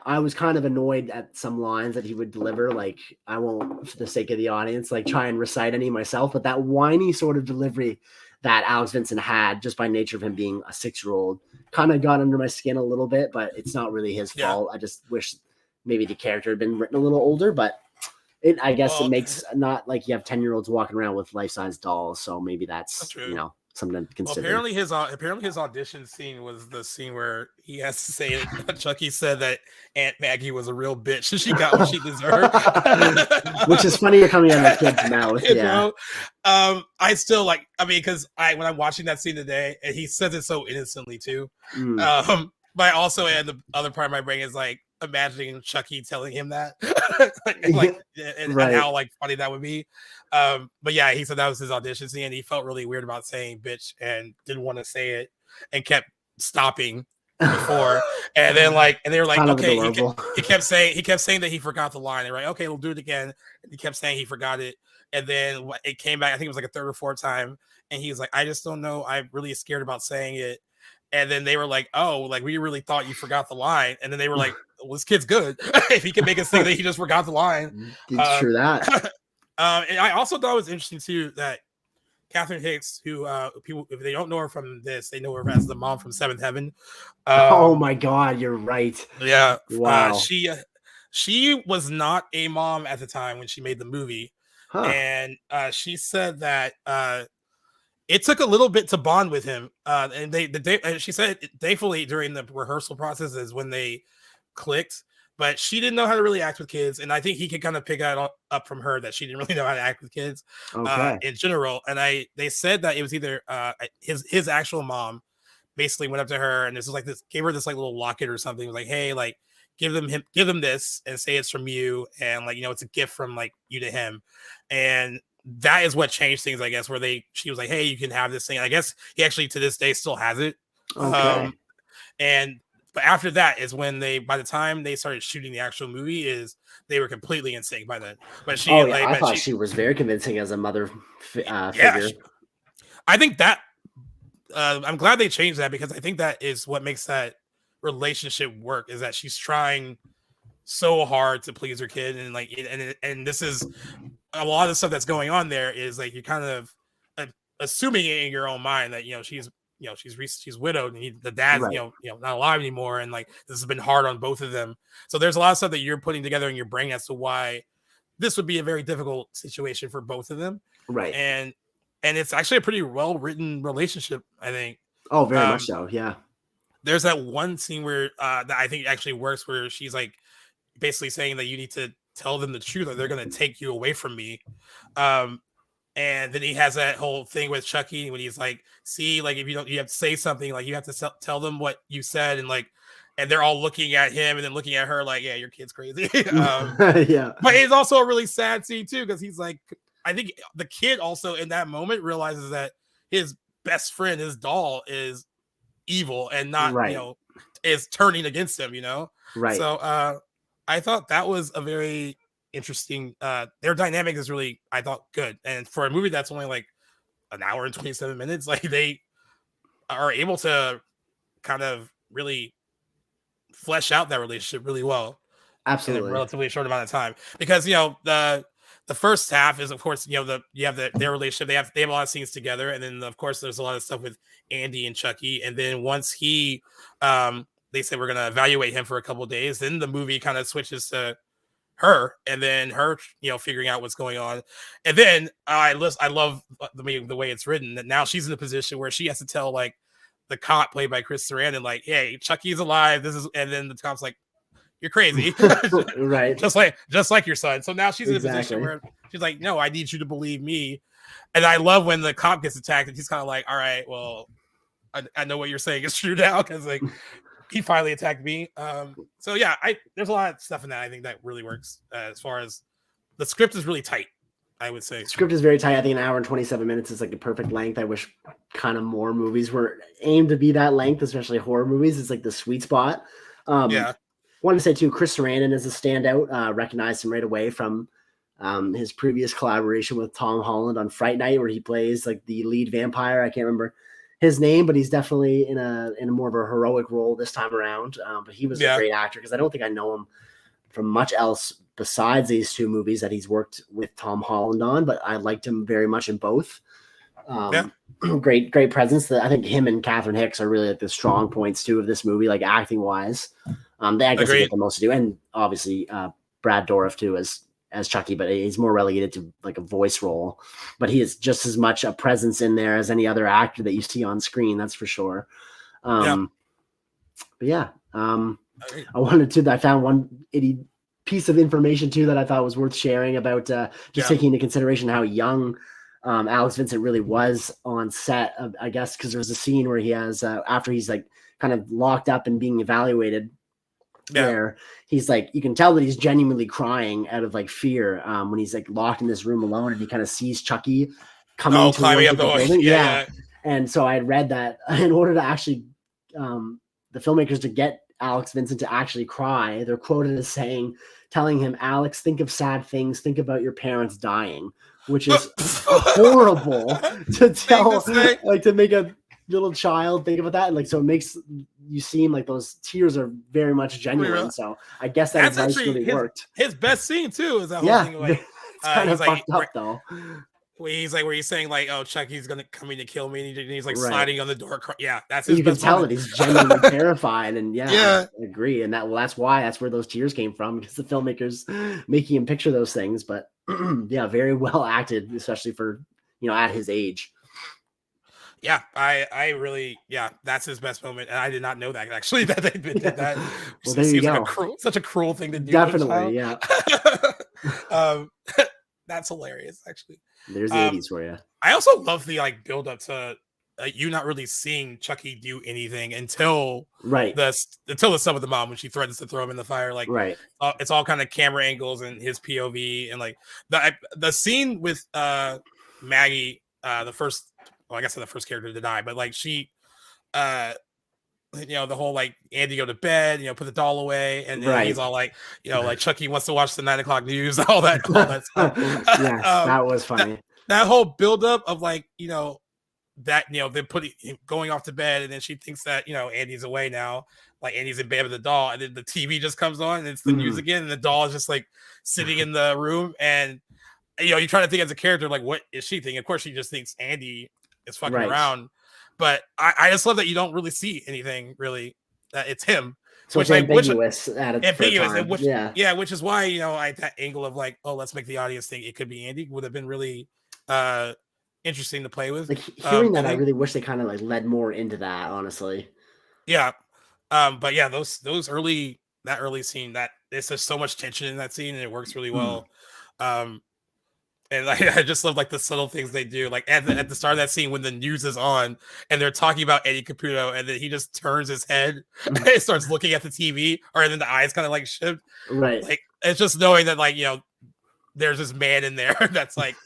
I was kind of annoyed at some lines that he would deliver. Like I won't, for the sake of the audience, like try and recite any myself, but that whiny sort of delivery that Alex Vincent had just by nature of him being a 6-year-old kind of got under my skin a little bit, but it's not really his fault. I just wish maybe the character had been written a little older, but I guess it makes not like you have 10-year-olds walking around with life-size dolls. So maybe that's true. Something to consider. Apparently his audition scene was the scene where he has to say it. Chucky said that Aunt Maggie was a real bitch and she got what she deserved, which is funnier coming out of a kid's mouth. Yeah. I still because when I'm watching that scene today, and he says it so innocently too. But I also, and the other part of my brain is like imagining Chucky telling him that, and how funny that would be. But yeah, he said that was his audition scene, and he felt really weird about saying bitch and didn't want to say it, and kept stopping before. And then and they were like, okay, he kept saying that he forgot the line. They're like, okay, we'll do it again. And he kept saying he forgot it, and then it came back. I think it was like a third or fourth time, and he was like, I just don't know. I'm really scared about saying it. And then they were like, oh, we really thought you forgot the line. And then they were like, well, this kid's good. If he can make us think that he just forgot the line. It's true that. And I also thought it was interesting, too, that Catherine Hicks, who people, if they don't know her from this, they know her as the mom from Seventh Heaven. Oh, my God. You're right. Yeah. Wow. She was not a mom at the time when she made the movie. Huh. And she said that it took a little bit to bond with him, and she said thankfully during the rehearsal process is when they clicked. But she didn't know how to really act with kids, and I think he could kind of pick that up from her that she didn't really know how to act with kids in general. And they said that it was either his actual mom basically went up to her and gave her this little locket or something. It was like, hey, give them this and say it's from you, and it's a gift from you to him. And that is what changed things, I guess, where she was like, hey, you can have this thing. I guess he actually to this day still has it. Okay. But after that is when by the time they started shooting the actual movie, they were completely in sync by then. But I thought she was very convincing as a mother figure. I think that I'm glad they changed that, because I think that is what makes that relationship work, is that she's trying so hard to please her kid, and this is a lot of the stuff that's going on there is you're kind of assuming it in your own mind that she's widowed and the dad's not alive anymore, and this has been hard on both of them. So there's a lot of stuff that you're putting together in your brain as to why this would be a very difficult situation for both of them, right? And it's actually a pretty well written relationship, I think. Oh, very much so. Yeah. There's that one scene where that I think actually works, where she's basically saying that you need to tell them the truth or they're going to take you away from me. And then he has that whole thing with Chucky when he's like, see, if you have to say something, you have to tell them what you said. And they're all looking at him and then looking at her yeah, your kid's crazy. Yeah. But it's also a really sad scene too, because he's I think the kid also in that moment realizes that his best friend, his doll, is evil and not, is turning against him, Right. So I thought that was a very interesting, their dynamic is really, I thought, good. And for a movie that's only an hour and 27 minutes, they are able to kind of really flesh out that relationship really well. Absolutely. In a relatively short amount of time. Because, the first half is, of course, you have their relationship. They have a lot of scenes together, and then of course there's a lot of stuff with Andy and Chucky. And then once they said we're gonna evaluate him for a couple of days, then the movie kind of switches to her, and then her, figuring out what's going on. And then I love the way it's written, that now she's in a position where she has to tell the cop played by Chris Sarandon, hey, Chucky's alive. And then the cop's like, you're crazy. Right. Just like your son. So now she's in a position where she's like, no, I need you to believe me. And I love when the cop gets attacked and he's kind of like, all right, well, I know what you're saying is true now, because he finally attacked me. So yeah, there's a lot of stuff in that I think that really works, as far as the script is really tight, I would say. The script is very tight. I think an hour and 27 minutes is the perfect length. I wish kind of more movies were aimed to be that length, especially horror movies. It's the sweet spot. Yeah. Wanted to say too, Chris Sarandon is a standout. Recognized him right away from his previous collaboration with Tom Holland on Fright Night, where he plays the lead vampire. I can't remember his name, but he's definitely in a more of a heroic role this time around. But he was a great actor, because I don't think I know him from much else besides these two movies that he's worked with Tom Holland on. But I liked him very much in both. Yeah. Great presence. I think him and Catherine Hicks are really like the strong points too of this movie, like acting wise. I guess they Agreed. get the most to do, and obviously Brad Dourif too as Chucky, but he's more relegated to like a voice role. But he is just as much a presence in there as any other actor that you see on screen. That's for sure. But yeah, I found one piece of information too that I thought was worth sharing about taking into consideration how young Alex Vincent really was on set. I guess because there's a scene where he has after he's like kind of locked up and being evaluated, where he's like, you can tell that he's genuinely crying out of like fear when he's like locked in this room alone and he kind of sees Chucky coming climbing up the building. Yeah. And so I had read that in order to actually the filmmakers to get Alex Vincent to actually cry, they're quoted as telling him, Alex, think of sad things, think about your parents dying, which is horrible to tell, like to make a little child think about that. And like, so it makes you seem like those tears are very much genuine. So I guess that advice really worked. His best scene too is that whole thing. Like, it's kind of fucked up though. Where he's saying like, "Oh, Chucky's gonna come in to kill me," and he's like sliding on the door. Yeah, that's his. You can tell that he's genuinely terrified, and I agree. And that's where those tears came from, because the filmmakers making him picture those things. But very well acted, especially for at his age. Yeah, I really, that's his best moment, and I did not know that actually that they did that. Well, there you go. Like such a cruel thing to do. Definitely, yeah. That's hilarious, actually. There's the 80s for you. I also love the like build up to you not really seeing Chucky do anything until the stuff with the mom when she threatens to throw him in the fire. Like it's all kind of camera angles and his POV, and like the scene with Maggie, the first character to die, but like she the whole like Andy go to bed, put the doll away, and then he's all like, like Chucky wants to watch the 9 o'clock news, all that stuff. That was funny. That whole buildup of like, that them putting him going off to bed, and then she thinks that Andy's away now, like Andy's in bed with the doll, and then the TV just comes on and it's the news again, and the doll is just like sitting in the room, and you try to think as a character like, what is she thinking? Of course, she just thinks Andy is fucking around. But I just love that you don't really see anything really. That it's him. So it's ambiguous which is why that angle of like, oh, let's make the audience think it could be Andy would have been really interesting to play with. Like hearing that, I really wish they kind of like led more into that, honestly. Yeah, but yeah, those early scene, that there's just so much tension in that scene, and it works really well. And I just love like the subtle things they do. Like at the start of that scene when the news is on and they're talking about Eddie Caputo, and then he just turns his head and starts looking at the TV, or then the eyes kind of like shift. Right. Like it's just knowing that like there's this man in there that's like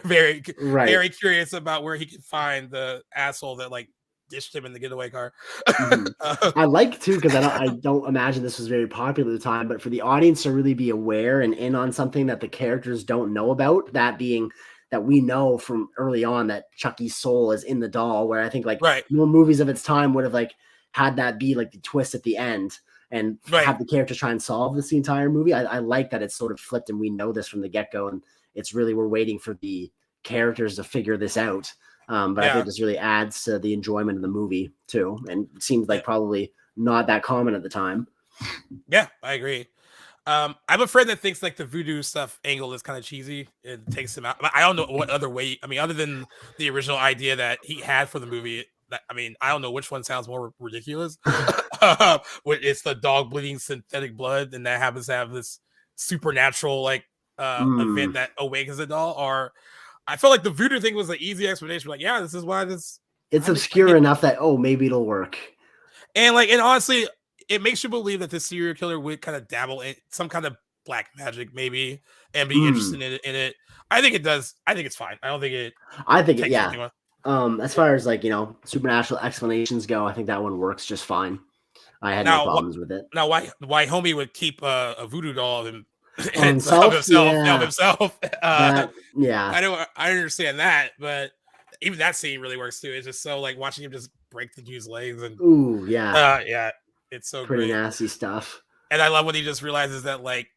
very very curious about where he can find the asshole that like dished him in the getaway car. I like too, because I don't imagine this was very popular at the time, but for the audience to really be aware and in on something that the characters don't know about, that being that we know from early on that Chucky's soul is in the doll, where I think like more movies of its time would have like had that be like the twist at the end and have the characters try and solve this the entire movie. I like that it's sort of flipped and we know this from the get-go, and it's really, we're waiting for the characters to figure this out. But I think this really adds to the enjoyment of the movie too, and it seems like probably not that common at the time. Yeah, I agree. I'm a friend that thinks like the voodoo stuff angle is kind of cheesy. It takes him out. But I don't know what other way. I mean, other than the original idea that he had for the movie. I don't know which one sounds more ridiculous. It's the dog bleeding synthetic blood, and that happens to have this supernatural like event that awakens the doll, or I felt like the voodoo thing was an easy explanation. Like, yeah, this is why this. It's obscure enough that maybe it'll work. And honestly, it makes you believe that the serial killer would kind of dabble in some kind of black magic, maybe, and be interested in it. I think it does. I think it's fine. I don't think it. I think it. Yeah. As far as like supernatural explanations go, I think that one works just fine. I had no problems with it. Now, why homie would keep a voodoo doll of him? Himself. I understand that, but even that scene really works too. It's just so like watching him just break the dude's legs and it's so pretty great. nasty stuff. And I love when he just realizes that like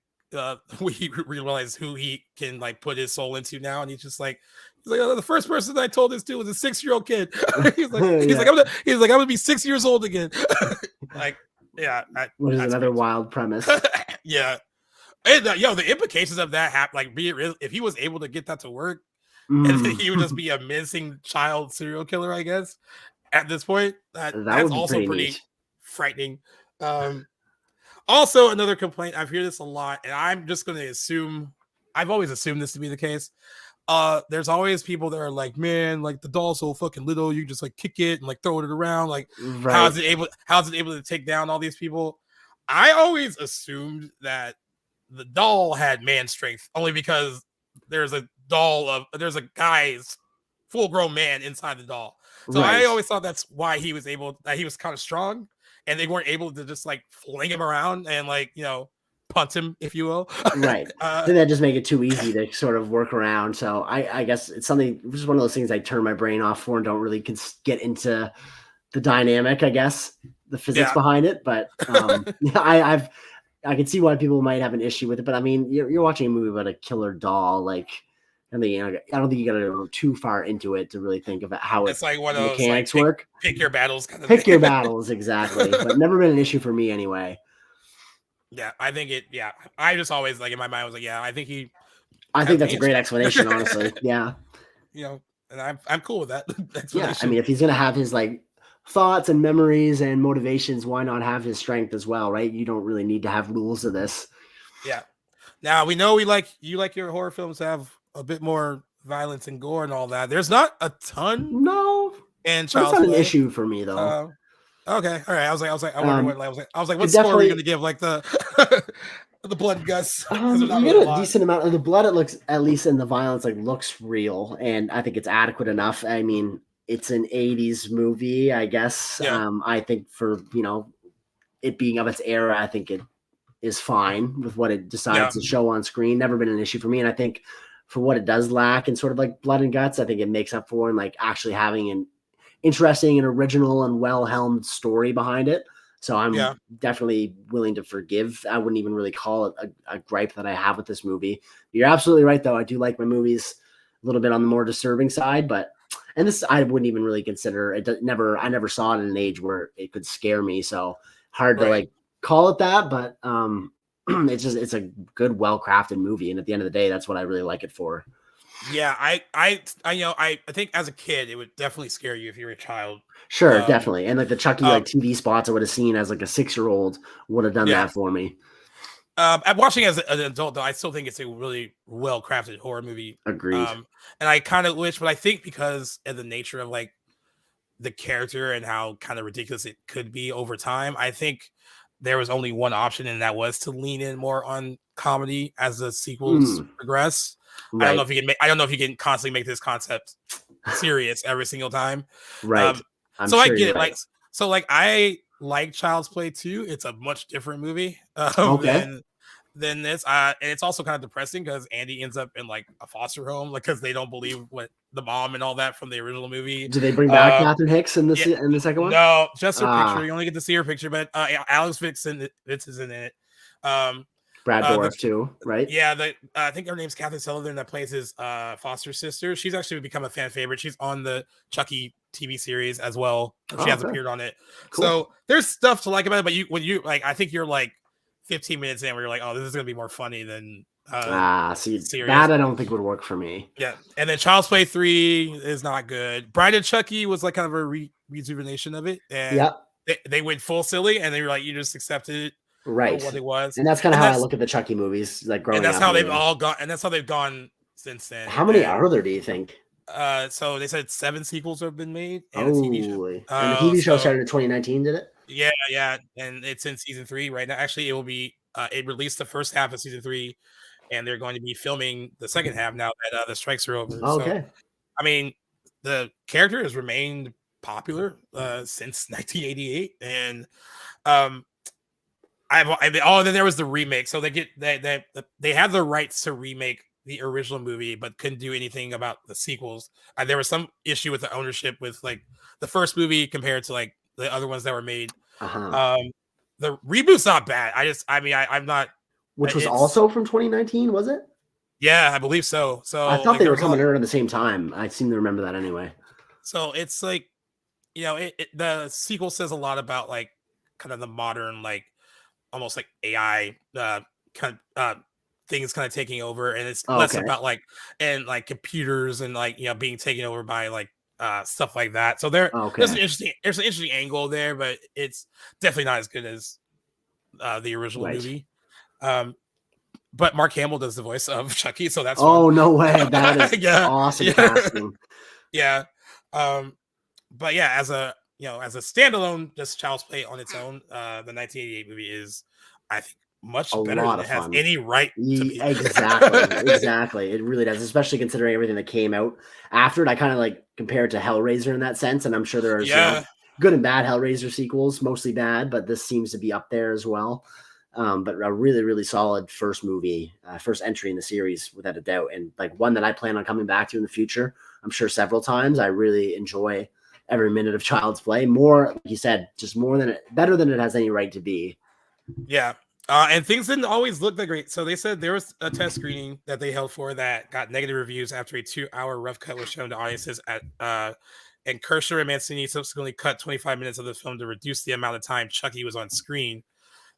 we realize who he can like put his soul into now, and he's like, oh, the first person I told this to was a 6-year-old kid. he's like, I'm gonna be 6 years old again. Like, yeah, which is another wild premise. Yeah, and the implications of that happen. Like, if he was able to get that to work, and then he would just be a missing child serial killer, I guess. At this point, that's also pretty frightening. Also, another complaint, I've heard this a lot, and I'm just going to assume, I've always assumed this to be the case. There's always people that are like, man, like the doll's so fucking little, you just like kick it and like throw it around. Like, right. how's it able to take down all these people? I always assumed that the doll had man strength only because there's a guy's full-grown man inside the doll. So right. I always thought that's why he was kind of strong, and they weren't able to just like fling him around and like, punt him, if you will. Right. I think that just make it too easy to sort of work around. So I guess it's something, just one of those things I turn my brain off for and don't really get into the dynamic, I guess, the physics behind it. But I can see why people might have an issue with it. But I mean, you're watching a movie about a killer doll, like. I don't think you got to go too far into it to really think about how it's like one of those mechanics work. Pick your battles kind of Pick your battles, exactly. But never been an issue for me anyway. Yeah, I think it. Yeah, I just always like in my mind I was like, yeah, I think that's a great explanation, honestly. Yeah, and I'm cool with that. Yeah, I mean, if he's gonna have his like thoughts and memories and motivations, why not have his strength as well, right? You don't really need to have rules of this. Yeah. Now we know you like your horror films to have a bit more violence and gore and all that. There's not a ton. No, and that's not an issue for me though. Okay, all right. I was like, what score are you going to give? Like the the blood and guts. You get a decent amount of the blood. It looks, at least in the violence, like looks real, and I think it's adequate enough. I mean, it's an '80s movie, I guess. Yeah. I think for it being of its era, I think it is fine with what it decides to show on screen. Never been an issue for me, and I think for what it does lack in sort of like blood and guts, I think it makes up for in like actually having an interesting and original and well-helmed story behind it. So I'm definitely willing to forgive. I wouldn't even really call it a gripe that I have with this movie. You're absolutely right, though. I do like my movies a little bit on the more disturbing side, and this I wouldn't even really consider it. I never saw it at an age where it could scare me. So hard to like call it that, but it's a good, well-crafted movie, and at the end of the day, that's what I really like it for. Yeah, I think as a kid, it would definitely scare you if you were a child. Sure, definitely, and like the Chucky like TV spots I would have seen as like a 6-year-old would have done that for me. I'm watching as an adult, though. I still think it's a really well-crafted horror movie. Agreed. And I kind of wish, but I think because of the nature of like the character and how kind of ridiculous it could be over time, I think there was only one option, and that was to lean in more on comedy as the sequels progress. Right. I don't know if you can constantly make this concept serious every single time. Right. So sure I get it. Right. I like Child's Play 2. It's a much different movie than this. And it's also kind of depressing because Andy ends up in like a foster home, like because they don't believe what the mom and all that from the original movie. Do they bring back Catherine Hicks in the second one? No, just her picture. You only get to see her picture, but Alex Vincent is in it. Brad Dourif too, right? Yeah, I think her name's Catherine Sullivan that plays his foster sister. She's actually become a fan favorite. She's on the Chucky TV series as well. She has appeared on it. Cool. So there's stuff to like about it, but I think you're like 15 minutes in where you're like, oh, this is gonna be more funny than serious. That I don't think would work for me. Yeah, and then Child's Play 3 is not good. Bride and Chucky was like kind of a rejuvenation of it, and they went full silly, and they were like, you just accepted it. Right, what it was, and that's kind of how I look at the Chucky movies, like growing up. And that's how they've all gone, and that's how they've gone since then. How many are there? Do you think? So they said 7 sequels have been made. And a TV show. And the TV show started in 2019, did it? Yeah, and it's in season 3 right now. Actually, it will be. It released the first half of season 3, and they're going to be filming the second half now that the strikes are over. Okay. So, I mean, the character has remained popular since 1988, and then there was the remake. So they have the rights to remake the original movie, but couldn't do anything about the sequels. There was some issue with the ownership with like the first movie compared to like the other ones that were made. The reboot's not bad. I'm not which was also from 2019, was it? Yeah, I believe so. So I thought they were coming out at the same time. I seem to remember that anyway. So it's like, the sequel says a lot about like kind of the modern, like almost like AI things kind of taking over, and it's less about like computers and like being taken over by like stuff like that. So there's an interesting angle there, but it's definitely not as good as the original movie. But Mark Hamill does the voice of Chucky, so that's fun. No way. That is awesome casting. Yeah. But yeah, as a standalone, just Child's Play on its own, the 1988 movie is, I think, much better than it has any right to be. Exactly. It really does, especially considering everything that came out after it. I kind of like compare it to Hellraiser in that sense, and I'm sure there are good and bad Hellraiser sequels, mostly bad, but this seems to be up there as well. But a really, really solid first movie, first entry in the series, without a doubt, and like one that I plan on coming back to in the future. I'm sure several times. I really enjoy every minute of Child's Play. More, like you said, just better than it has any right to be. Yeah. And things didn't always look that great. So they said there was a test screening that they held for that got negative reviews after a 2-hour rough cut was shown to audiences and Kirshner and Mancini subsequently cut 25 minutes of the film to reduce the amount of time Chucky was on screen.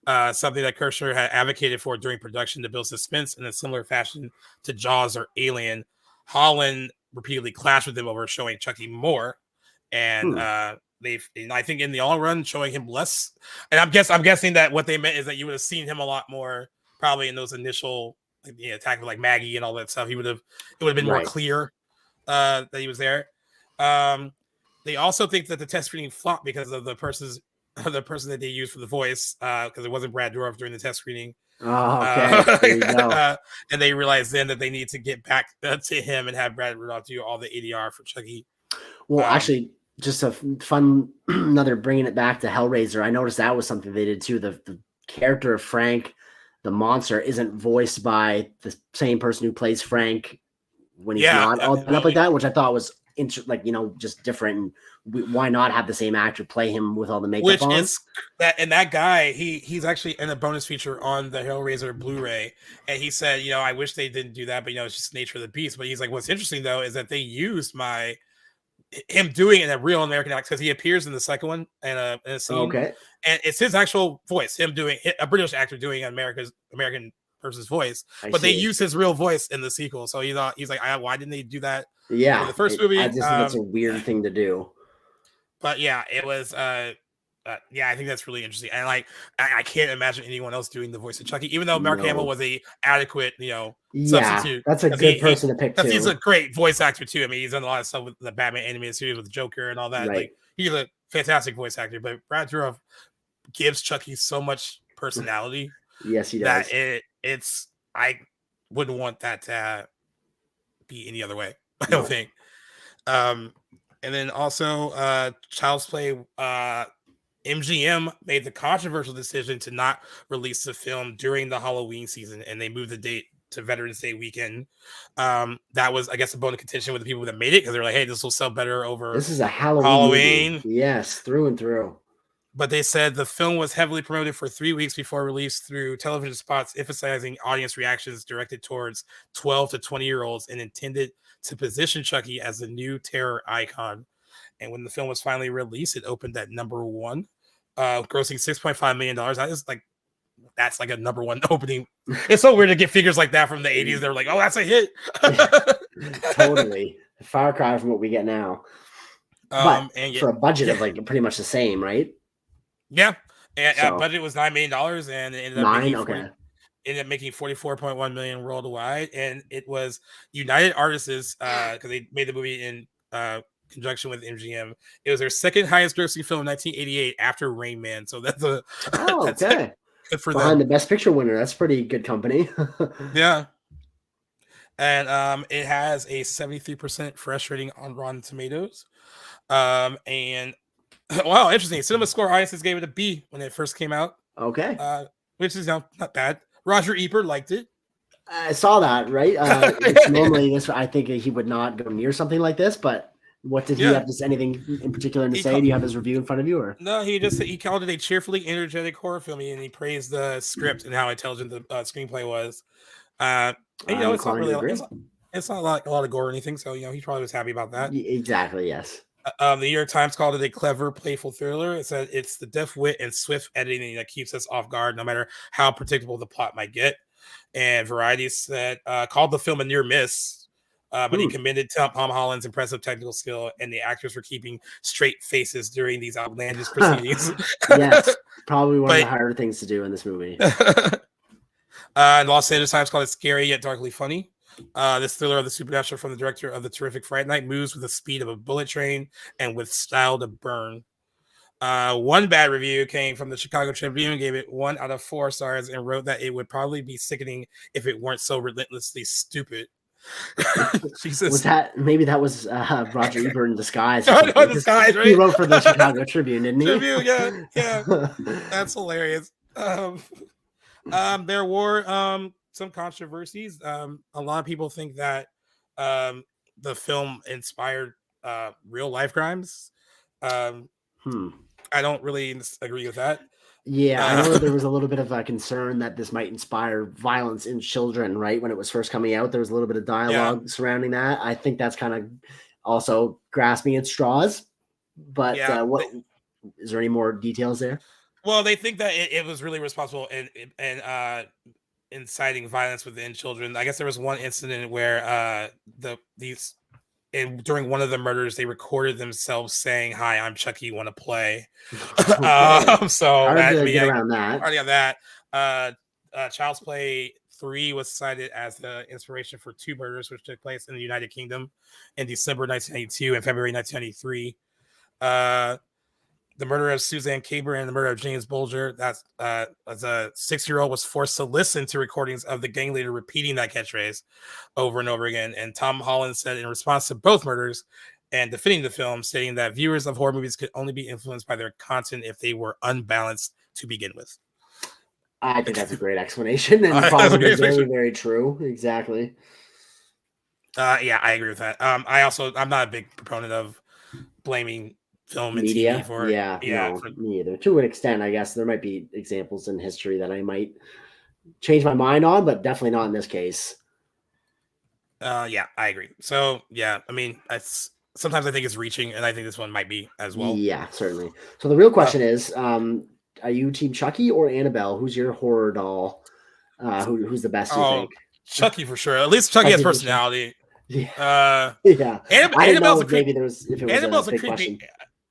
Something that Kirshner had advocated for during production to build suspense in a similar fashion to Jaws or Alien. Holland repeatedly clashed with him over showing Chucky more. And I think in the long run, showing him less. And I'm guessing that what they meant is that you would have seen him a lot more probably in those initial attack with like Maggie and all that stuff. It would have been more clear that he was there. They also think that the test screening flopped because of the person that they used for the voice, because it wasn't Brad Dourif during the test screening. There you go. And they realized then that they need to get back to him and have Brad Dourif do all the ADR for Chucky. Well, actually, just a fun, another bringing it back to Hellraiser. I noticed that was something they did too. The character of Frank, the monster, isn't voiced by the same person who plays Frank when he's not all done up like that, which I thought was just different. And why not have the same actor play him with all the makeup on? That guy, he's actually in a bonus feature on the Hellraiser Blu-ray, and he said, I wish they didn't do that, but it's just the nature of the beast. But he's like, what's interesting though is that they used him doing it in a real American accent, because he appears in the second one in a scene, and it's his actual voice, him doing a British actor doing an American person's voice, but they use his real voice in the sequel. So he's like, why didn't they do that? Yeah, for the first movie. I just think that's a weird thing to do. But yeah, it was. I think that's really interesting, and like I can't imagine anyone else doing the voice of Chucky, even though Mark Hamill was a adequate, substitute. That's a good person to pick too. He's a great voice actor too. I mean, he's done a lot of stuff with the Batman animated series with Joker and all that. Right. Like he's a fantastic voice actor. But Brad Dourif gives Chucky so much personality. Yes, he does. That I wouldn't want that to be any other way. I don't think. And then also Child's Play, MGM made the controversial decision to not release the film during the Halloween season, and they moved the date to Veterans Day weekend. That was, I guess, a bone of contention with the people that made it, because they're like, hey, this will sell better over this is a Halloween. Yes, through and through. But they said the film was heavily promoted for 3 weeks before release through television spots, emphasizing audience reactions directed towards 12 to 20-year-olds and intended to position Chucky as the new terror icon. And when the film was finally released, it opened at number 1, grossing $6.5 million. That's like a number 1 opening. It's so weird to get figures like that from the 80s. They're like, oh, that's a hit. Totally. A far cry from what we get now. But for a budget of like pretty much the same, right? Yeah. And budget was $9 million, and it ended up making $44.1 million worldwide. And it was United Artists, because they made the movie in conjunction with MGM. It was their second highest grossing film in 1988 after Rain Man. So that's good for behind them. The Best Picture winner. That's pretty good company. Yeah. And it has a 73% fresh rating on Rotten Tomatoes. And wow, interesting. Cinema Score audiences gave it a B when it first came out. Okay. Which is not bad. Roger Ebert liked it. I saw that, right? Normally, I think he would not go near something like this, but What did he have to say? Anything in particular to say? Do you have his review in front of you? Or no, he called it a cheerfully energetic horror film, and he praised the script and how intelligent the screenplay was. And, it's not really it's not like a lot of gore or anything, so he probably was happy about that. Exactly, yes. The New York Times called it a clever, playful thriller. It said it's the deft wit and swift editing that keeps us off guard, no matter how predictable the plot might get. And Variety said called the film a near miss, but he commended Tom Holland's impressive technical skill and the actors for keeping straight faces during these outlandish proceedings. Yes, probably one of the harder things to do in this movie. Los Angeles Times called it scary yet darkly funny. This thriller of the supernatural from the director of the terrific Fright Night moves with the speed of a bullet train and with style to burn. One bad review came from the Chicago Tribune, gave it 1 out of 4 stars, and wrote that it would probably be sickening if it weren't so relentlessly stupid. Jesus. Maybe that was Roger Ebert in disguise. Disguise, right? He wrote for the Chicago Tribune, didn't he? Tribune, yeah. That's hilarious. There were some controversies. A lot of people think that the film inspired real life crimes. I don't really agree with that. Yeah, I know that there was a little bit of a concern that this might inspire violence in children, right? When it was first coming out, there was a little bit of dialogue surrounding that. I think that's kind of also grasping at straws. But is there any more details there? Well, they think that it was really responsible in inciting violence within children. I guess there was one incident where during one of the murders, they recorded themselves saying, "Hi, I'm Chucky. Want to play?" So already on that. Child's Play 3 was cited as the inspiration for 2 murders, which took place in the United Kingdom in December 1992 and February 1993. The murder of Suzanne Caber and the murder of James Bulger. That's as a 6-year-old was forced to listen to recordings of the gang leader repeating that catchphrase over and over again. And Tom Holland said in response to both murders and defending the film, stating that viewers of horror movies could only be influenced by their content if they were unbalanced to begin with. I think that's a great explanation and probably very, very true. Exactly. Yeah, I agree with that. I'm not a big proponent of blaming film and media TV for me either. To an extent, I guess there might be examples in history that I might change my mind on, but definitely not in this case. Yeah, I agree. So I mean, sometimes I think it's reaching, and I think this one might be as well. Yeah, certainly. So the real question is, are you team Chucky or Annabelle? Who's your horror doll? Who's the best, you think? Chucky for sure. At least Chucky has personality. Yeah. Annabelle's a creepy.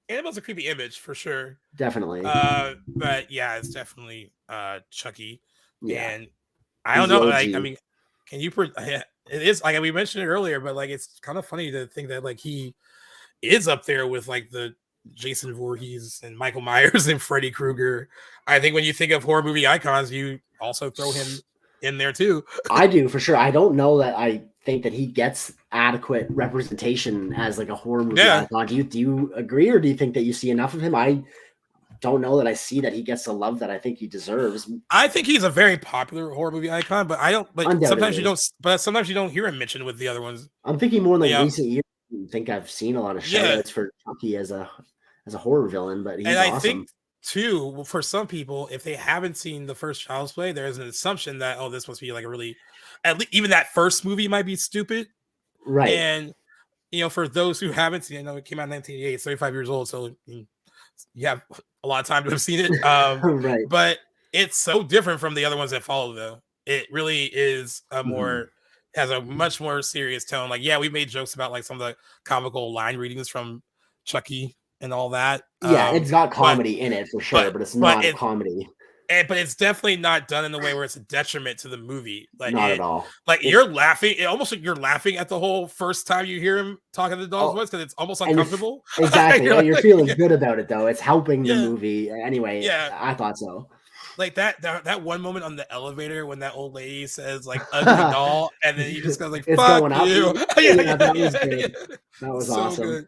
Annabelle's a creepy image for sure. Definitely. But yeah, it's definitely Chucky. Yeah. And I don't know. Like, I mean, can you? It is like we mentioned it earlier, but like it's kind of funny to think that like he is up there with like the Jason Voorhees and Michael Myers and Freddy Krueger. I think when you think of horror movie icons, you also throw him in there too. I do for sure. I don't know that I think that he gets adequate representation as like a horror movie icon. Do you agree, or do you think that you see enough of him? I don't know that I see that he gets the love that I think he deserves. I think he's a very popular horror movie icon, but I don't like sometimes you don't. But sometimes you don't hear him mentioned with the other ones. I'm thinking more in like recent years. I think I've seen a lot of shout-outs for Chucky as a horror villain, but he's awesome. I think too, for some people, if they haven't seen the first Child's Play, there's an assumption that this must be like a really, at least even that first movie might be stupid, right? And for those who haven't seen it, it came out in 1988, it's 35 years old, so you have a lot of time to have seen it, right? But it's so different from the other ones that follow, though. It really is a more has a much more serious tone. Like, we made jokes about like some of the comical line readings from Chucky and all that. Yeah, it's got comedy in it for sure, but it's not a comedy. But it's definitely not done in the way where it's a detriment to the movie. Like not at all. Like you're laughing, almost like you're laughing at the whole first time you hear him talking to the dog's voice because it's almost uncomfortable. Exactly. You're feeling good about it though. It's helping the movie anyway. Yeah, I thought so. Like that one moment on the elevator when that old lady says like ugly doll, and then he just goes like, it's "Fuck going up." you." That was good. That was so awesome. Good.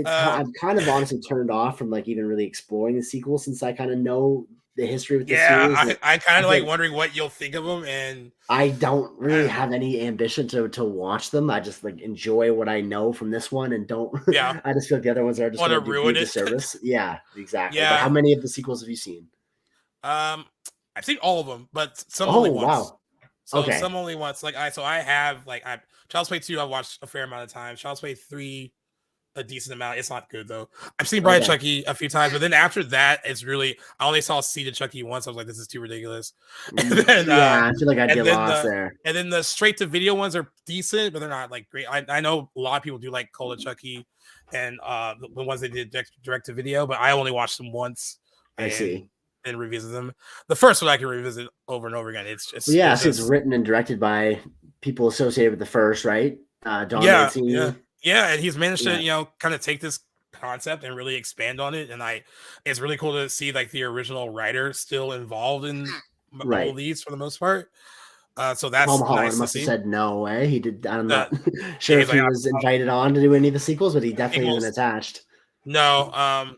I'm kind of honestly turned off from like even really exploring the sequel since I kind of know the history with the Yeah, series. I kind of like wondering what you'll think of them, and I don't really have any ambition to watch them. I just like enjoy what I know from this one, and don't. yeah, I just feel like the other ones are just want going to to do ruin me a it. disservice. Yeah, exactly. But how Yeah, many of the sequels have you seen? I've seen all of them, but some Oh only once. wow. So Okay. some only once. So I have I Child's Play 2. I watched a fair amount of times. Child's Play 3, a decent amount. It's not good though. I've seen Bride Okay. Chucky a few times, but then after that, it's really I only saw Seed of Chucky once. I was like, this is too ridiculous. And then, Yeah, I feel like I'd get lost the there. and then the straight to video ones are decent, but they're not like great. I know a lot of people do like Call of Chucky and the ones they did direct to video, but I only watched them once. I see. And revisit them. The first one I can revisit over and over again. It's just It's written and directed by people associated with the first, right? Don Mancini. Yeah, and he's managed to kind of take this concept and really expand on it. And it's really cool to see like the original writer still involved in all of these for the most part. So that's Tom Holland nice must to have see. said no way. He did. I'm not sure if he was invited on to do any of the sequels, but he definitely isn't attached. No.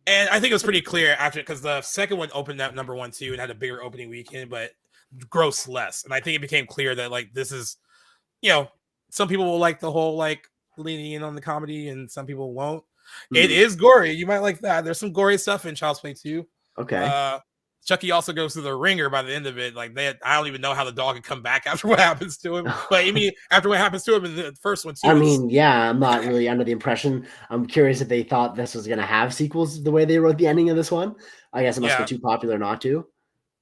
And I think it was pretty clear after because the second one opened at number 1 too and had a bigger opening weekend, but grossed less. And I think it became clear that like this is, some people will like the whole like leaning in on the comedy, and some people won't. It is gory. You might like that. There's some gory stuff in Child's Play 2. Okay. Chucky also goes through the ringer by the end of it. Like I don't even know how the dog can come back after what happens to him. But I mean, after what happens to him in the first one too. I'm not really under the impression. I'm curious if they thought this was going to have sequels the way they wrote the ending of this one. I guess it must be too popular not to.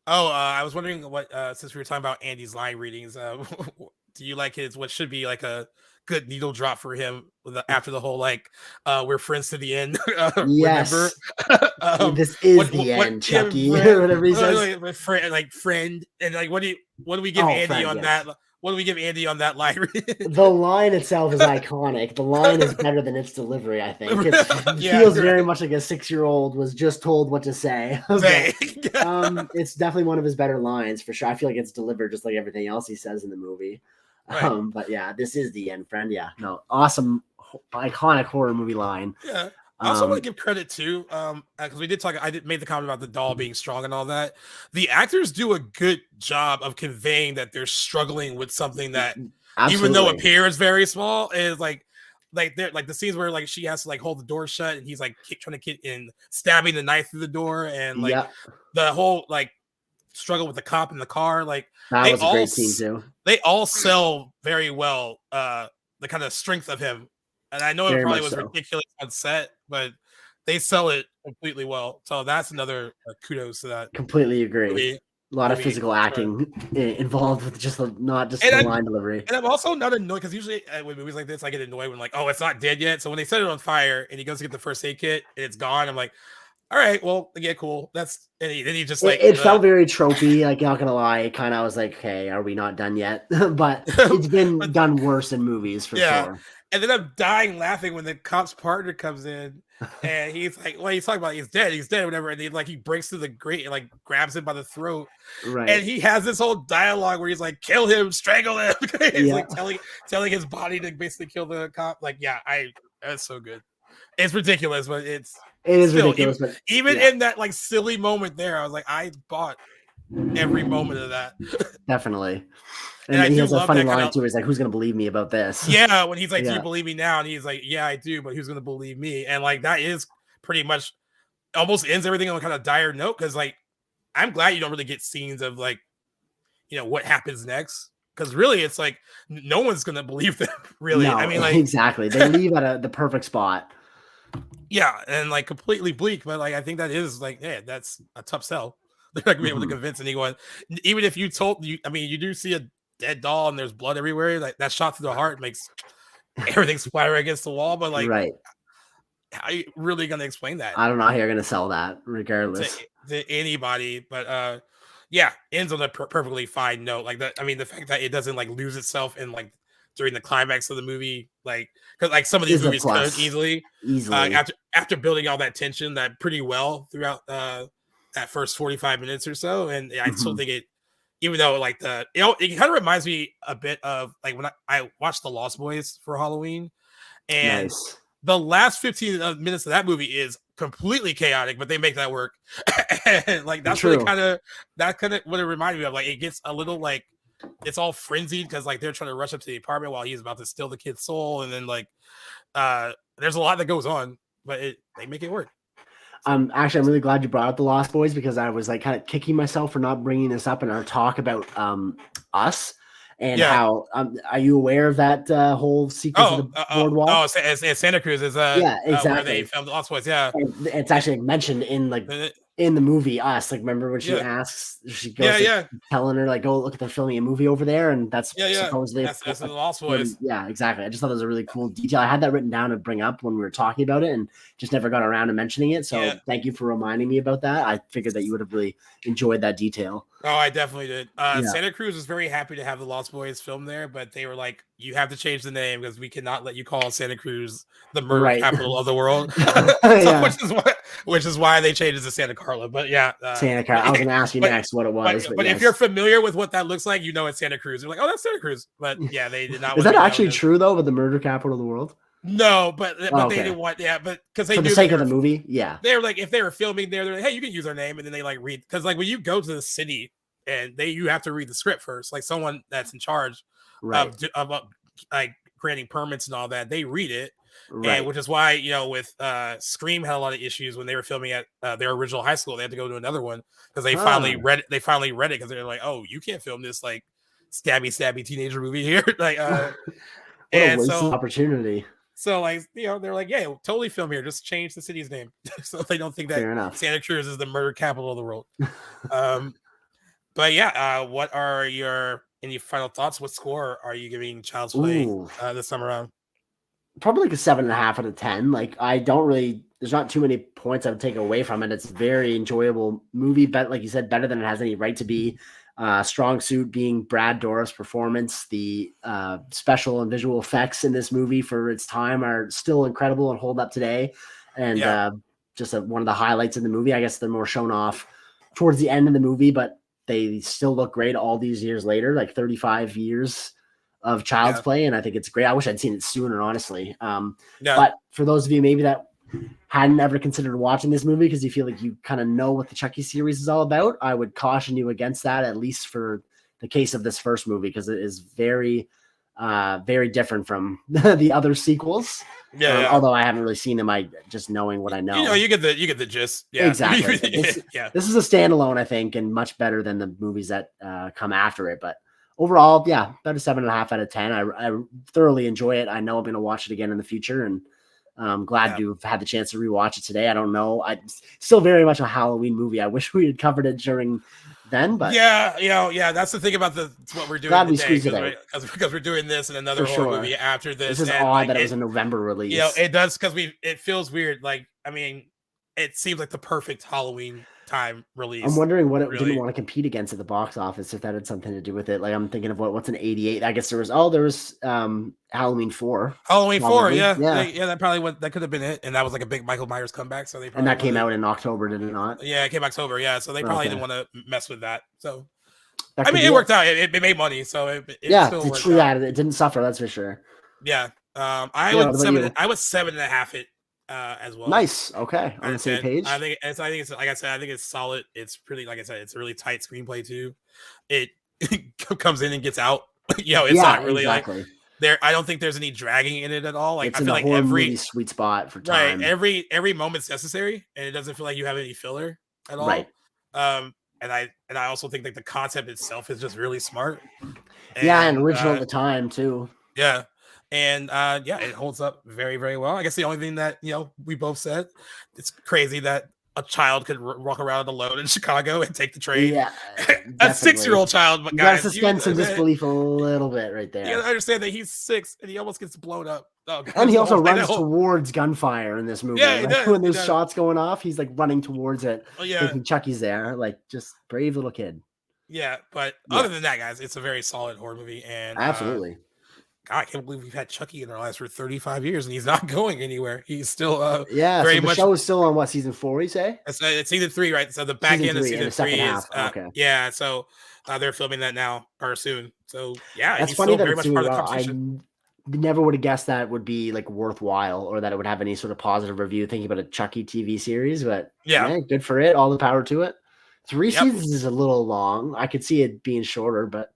Oh, I was wondering what since we were talking about Andy's line readings, do you like what should be like a good needle drop for him after the whole like we're friends to the end? Yes. Remember? This is the end, Chucky. Whatever he says. Friend, and like what do we give Andy on that? What do we give Andy on that line? The line itself is iconic. The line is better than its delivery, I think. It feels very much like a 6-year-old was just told what to say. It's definitely one of his better lines for sure. I feel like it's delivered just like everything else he says in the movie. Right. But yeah, this is the end, friend. Yeah, no, awesome, iconic horror movie line. Yeah. I also want to give credit too, because we did talk. I made the comment about the doll being strong and all that. The actors do a good job of conveying that they're struggling with something that, even though it appears very small, is like they're like the scenes where like she has to like hold the door shut and he's like trying to get in, stabbing the knife through the door, and like the whole like struggle with the cop in the car. Like that was a great scene too. They all sell very well the kind of strength of him. And I know it probably was ridiculous on set, but they sell it completely well. So that's another kudos to that. Completely agree. A lot of physical acting involved with not just the line delivery. And I'm also not annoyed because usually with movies like this, I get annoyed when like, oh, it's not dead yet. So when they set it on fire and he goes to get the first aid kit and it's gone, I'm like, all right, well, yeah, cool. Then he just like it felt very tropey. Like, not gonna lie, kind of I was like, hey, are we not done yet? But it's been done worse in movies for sure. And then I'm dying laughing when the cop's partner comes in and he's like, well, he's talking about he's dead, whatever. And he breaks through the grate and like grabs him by the throat. Right. And he has this whole dialogue where he's like, kill him, strangle him. He's like telling his body to basically kill the cop. Like, that's so good. It's ridiculous, but it is ridiculous. Even in that like silly moment there, I was like, I bought every moment of that. Definitely. And then he has a funny line too. He's like, who's going to believe me about this? Yeah. When he's like, do you believe me now? And he's like, yeah, I do. But who's going to believe me? And like, that is pretty much almost ends everything on a kind of dire note. Cause like, I'm glad you don't really get scenes of like, what happens next. Cause really it's like, no one's going to believe them really. No, I mean, like, exactly. They leave at the perfect spot. Yeah. And like completely bleak. But like, I think that is like, that's a tough sell. They're not going to be able to convince anyone. Even if you do see a dead doll and there's blood everywhere, like that shot through the heart makes everything splatter against the wall. But like, how are you really going to explain that? I don't know how you're going to sell that regardless to anybody. But ends on a perfectly fine note. Like that. I mean, the fact that it doesn't like lose itself in like during the climax of the movie, like because like some of these movies could easily after building all that tension that pretty well throughout that first 45 minutes or so. And I still think it, even though like it kind of reminds me a bit of like when I watched The Lost Boys for Halloween, and the last 15 minutes of that movie is completely chaotic, but they make that work. And like that's True. really kind of what it reminded me of. Like it gets a little like it's all frenzied because like they're trying to rush up to the apartment while he's about to steal the kid's soul, and then like there's a lot that goes on, but they make it work. Actually, I'm really glad you brought up the Lost Boys because I was like kind of kicking myself for not bringing this up in our talk about Us and how are you aware of that whole sequence of the boardwalk? Oh, Santa Cruz is exactly where they filmed Lost Boys. Yeah, and it's actually mentioned in like in the movie Us. Like, remember when she asks, she goes telling her like, "Go look at the filming a movie over there," and that's supposedly that's the Lost Boys. Yeah, exactly. I just thought it was a really cool detail. I had that written down to bring up when we were talking about it, and just never got around to mentioning it. So thank you for reminding me about that. I figured that you would have really enjoyed that detail. Oh, I definitely did. Santa Cruz was very happy to have the Lost Boys film there, but they were like, "You have to change the name because we cannot let you call Santa Cruz the murder capital of the world." Which is why they changed it to Santa Carla. But Santa Carla. I was going to ask you next what it was. But if you're familiar with what that looks like, you know it's Santa Cruz. You're like, "Oh, that's Santa Cruz." But yeah, they did not. Is that actually true though? With the murder capital of the world? No, but they didn't want. Yeah, but because they for the sake of the movie, they were like, if they were filming there, they're like, "Hey, you can use our name," and then they like read because like when you go to the city and you have to read the script first, like someone that's in charge of like granting permits and all that, they read it. Right. And which is why, with Scream had a lot of issues when they were filming at their original high school. They had to go to another one because they finally read it. They finally read it because they're like, "Oh, you can't film this like stabby teenager movie here." Like, and so opportunity. So like, they're like, "Yeah, totally film here. Just change the city's name so they don't think that Santa Cruz is the murder capital of the world." But what are any final thoughts? What score are you giving Child's Play this time around? Probably like a 7.5 out of 10. Like, there's not too many points I would take away from it. It's a very enjoyable movie, but like you said, better than it has any right to be. Strong suit being Brad Dourif's performance. The special and visual effects in this movie for its time are still incredible and hold up today. And just one of the highlights in the movie. I guess they're more shown off towards the end of the movie, but they still look great all these years later, like 35 years of Child's Play, and I think it's great. I wish I'd seen it sooner, honestly. But for those of you maybe that hadn't ever considered watching this movie because you feel like you kind of know what the Chucky series is all about, I would caution you against that, at least for the case of this first movie, because it is very, very different from the other sequels. Although I haven't really seen them, I just knowing what I know. You get the gist. Yeah, exactly. This is a standalone, I think, and much better than the movies that come after it. But overall, about a 7.5 out of 10. I thoroughly enjoy it. I know I'm going to watch it again in the future, and I'm glad to have had the chance to rewatch it today. I don't know. It's still very much a Halloween movie. I wish we had covered it during then, but that's the thing about what we're doing glad we squeezed it out. Because we're doing this and another horror movie after this. This is odd that it was a November release. It does because it feels weird. Like, I mean, it seems like the perfect Halloween time release. I'm wondering what it didn't want to compete against at the box office, if that had something to do with it. Like, I'm thinking of what's an 88. I guess there was Halloween 4. Halloween 4, that probably that could have been it. And that was like a big Michael Myers comeback. So and that came out in October, did it not? Yeah, it came October. Yeah, so they probably didn't want to mess with that. So it worked out. It made money, so it still worked out. It didn't suffer, that's for sure. Yeah, I would 7.5 it. As well. Nice. Okay. On the same page. I think it's like I said, I think it's solid. It's pretty, like I said, it's a really tight screenplay too. It comes in and gets out. It's not really exactly. Like there. I don't think there's any dragging in it at all. Like, it's I feel like every sweet spot for time. Right. Every moment's necessary, and it doesn't feel like you have any filler at all. Right. And I also think like the concept itself is just really smart. And original at the time too. Yeah. And it holds up very, very well. I guess the only thing that we both said, it's crazy that a child could walk around alone in Chicago and take the train. Yeah, a 6-year-old child. But guys, suspend some disbelief a little bit right there. You gotta understand that he's 6 and he almost gets blown up. Oh, and he also runs towards gunfire in this movie. Yeah, when there's shots going off, he's like running towards it. Thinking Chucky's there. Like, just brave little kid. Yeah, but other than that, guys, it's a very solid horror movie. And absolutely. God, I can't believe we've had Chucky in our lives for 35 years and he's not going anywhere. He's still very much. The show is still on what, season 4? You say it's season 3, right? So the back end of season 3 is okay. Yeah, so they're filming that now or soon. So that's funny that very much part of the competition. never would have guessed that would be like worthwhile or that it would have any sort of positive review thinking about a Chucky TV series, but Yeah. good for it. All the power to it. 3 Yep. seasons is a little long. I could see it being shorter, but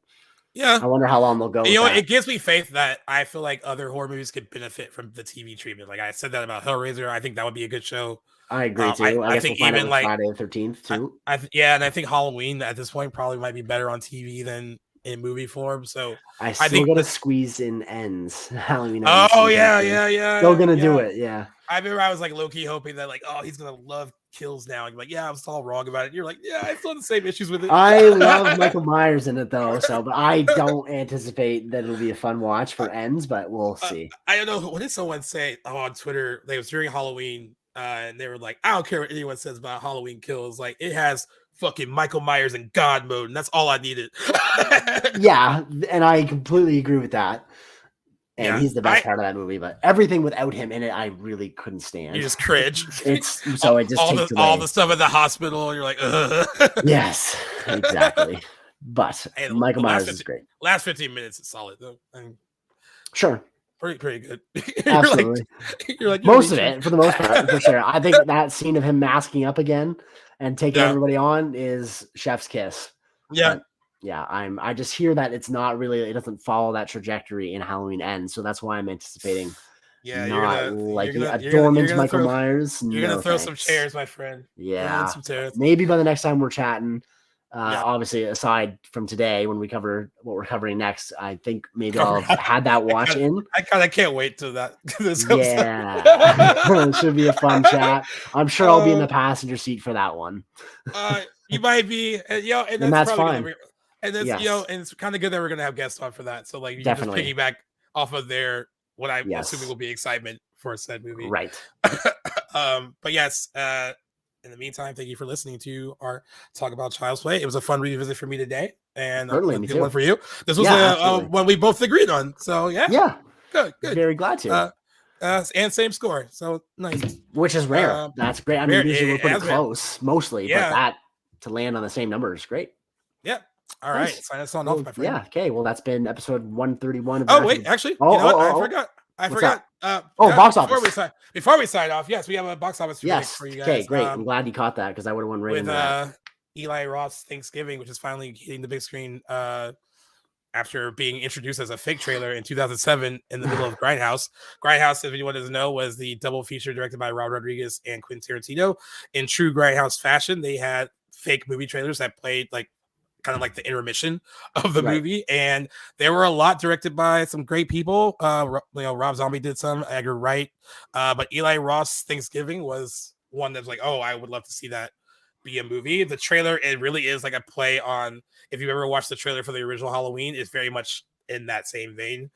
Yeah. I wonder how long they'll go with that. It gives me faith that I feel like other horror movies could benefit from the TV treatment. Like I said that about Hellraiser. I think that would be a good show. I agree too. I guess think we'll find out even with like Friday the 13th too. and I think Halloween at this point probably might be better on TV than in movie form. So I still gotta squeeze in ends. Halloween. Oh yeah. Still gonna do it. Yeah. I remember I was like low key hoping that like, oh, he's gonna love kills now. And you're like, yeah, I was all wrong about it. And you're like, yeah, I still have the same issues with it. I love Michael Myers in it though, but I don't anticipate that it'll be a fun watch for ends, but we'll see. I don't know. What did someone say on Twitter? They was during Halloween, and they were like, I don't care what anyone says about Halloween Kills. Like it has fucking Michael Myers in God mode, and that's all I needed. Yeah, and I completely agree with that. And Yeah, he's the best part of that movie, but everything without him in it, I really couldn't stand. You just cringe. It's so it just takes away. All the stuff at the hospital. You're like, ugh. Yes, exactly. But Hey, Michael Myers is great. Last 15 minutes is solid though. I mean, sure, pretty good. Absolutely. you're like most of it, for the most part, for sure. I think that scene of him masking up again and taking everybody on is chef's kiss. Yeah. But yeah, I just hear that it doesn't follow that trajectory in Halloween Ends, so that's why I'm anticipating. Yeah, dormant Michael Myers. You're gonna throw some chairs, my friend. Yeah, some chairs. Maybe by the next time we're chatting. Obviously, aside from today, when we cover what we're covering next, I think maybe I'll have had that watch in. I kind of can't wait to that. Yeah, it should be a fun chat. I'm sure I'll be in the passenger seat for that one. You might be, and that's fine. And that's and it's kind of good that we're gonna have guests on for that. So like you can just piggyback off of what I'm assuming will be excitement for said movie, right? But yes, in the meantime, thank you for listening to our talk about Child's Play. It was a fun revisit for me today, and a good one for you. This was one we both agreed on. So yeah, good. Very glad to. And same score, so nice. Which is rare. That's great. I mean, usually we're pretty close, mostly, but that to land on the same number is great. Yeah. All right, sign us on off, my friend. Yeah. Okay. Well, that's been episode 131. Oh wait, actually, you know what? I forgot. Box office. Before we sign off, yes, we have a box office for you guys. Okay, great. I'm glad you caught that because I would have won right into that. Eli Roth's Thanksgiving, which is finally hitting the big screen after being introduced as a fake trailer in 2007 in the middle of Grindhouse. Grindhouse, if anyone doesn't know, was the double feature directed by Rob Rodriguez and Quentin Tarantino. In true Grindhouse fashion, they had fake movie trailers that played kind of like the intermission of the movie, and there were a lot directed by some great people. Rob Zombie did some, Edgar Wright, but Eli Roth's Thanksgiving was one that's like, oh, I would love to see that be a movie. The trailer, it really is like a play on, if you ever watched the trailer for the original Halloween, it's very much in that same vein.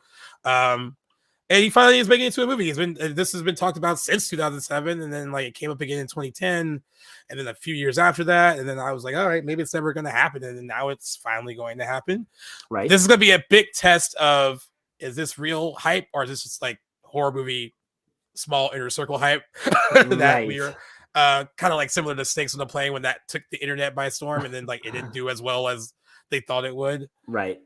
And he finally is making it into a movie. This has been talked about since 2007, and then it came up again in 2010, and then a few years after that, and then I was like, all right, maybe it's never going to happen, and then now it's finally going to happen. Right. This is going to be a big test of, is this real hype, or is this just like horror movie small inner circle hype that we were kind of like similar to Snakes on the Plane when that took the internet by storm, and then it didn't do as well as they thought it would. Right.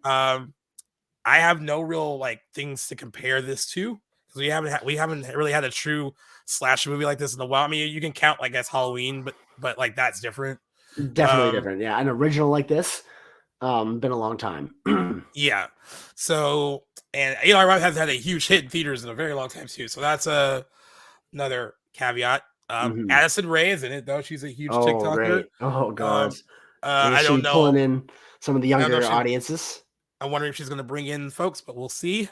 I have no real things to compare this to because we haven't really had a true slasher movie like this in a while. I mean, you can count Halloween, but that's different. Definitely different. Yeah, an original like this, been a long time. Yeah. So, and Eli Roth has had a huge hit in theaters in a very long time too. So that's another caveat. Addison Rae is in it though. She's a huge TikToker. Great. Oh god. I don't know. Pulling in some of the younger audiences. I'm wondering if she's going to bring in folks, but we'll see.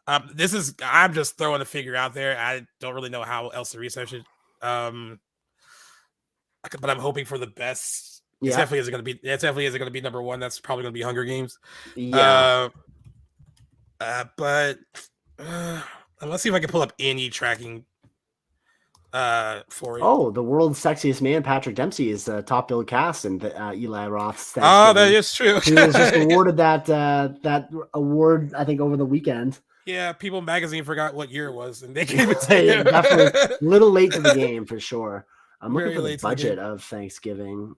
I'm just throwing a figure out there. I don't really know how else to research it. But I'm hoping for the best. Yeah. It definitely isn't going to be number one. That's probably going to be Hunger Games. Yeah. But let's see if I can pull up any tracking for it. Oh, the world's sexiest man, Patrick Dempsey, is the top billed cast in Eli Roth's. Oh, that is true. He was just awarded that award, I think, over the weekend. Yeah, People Magazine forgot what year it was, and they gave it to him. Definitely a little late to the game for sure. I'm looking for the budget of Thanksgiving.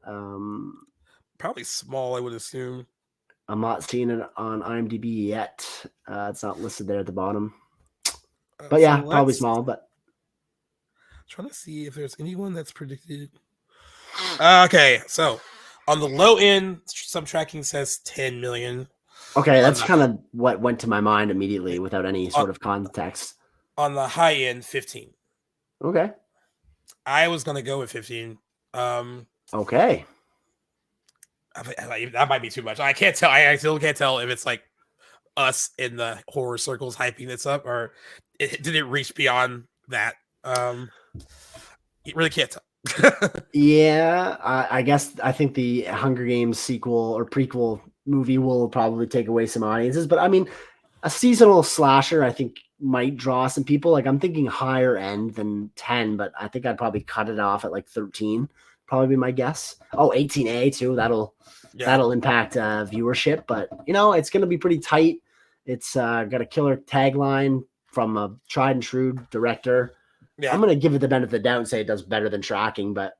Probably small, I would assume. I'm not seeing it on IMDb yet. It's not listed there at the bottom. But yeah, probably small. But trying to see if there's anyone that's predicted. Okay, so on the low end, some tracking says 10 million. Okay, that's kind of what went to my mind immediately without any sort of context. On the high end, 15. Okay. I was going to go with 15. Okay. That might be too much. I can't tell. I still can't tell if it's like us in the horror circles hyping this up or did it reach beyond that. You really can't tell. Yeah, I guess I think the Hunger Games sequel or prequel movie will probably take away some audiences, but I mean, a seasonal slasher I think might draw some people. Like I'm thinking higher end than 10, but I think I'd probably cut it off at like 13. Probably be my guess. Oh, 18A too. That'll impact viewership, but it's going to be pretty tight. It's got a killer tagline from a tried and true director. Yeah. I'm going to give it the benefit of the doubt and say it does better than tracking, but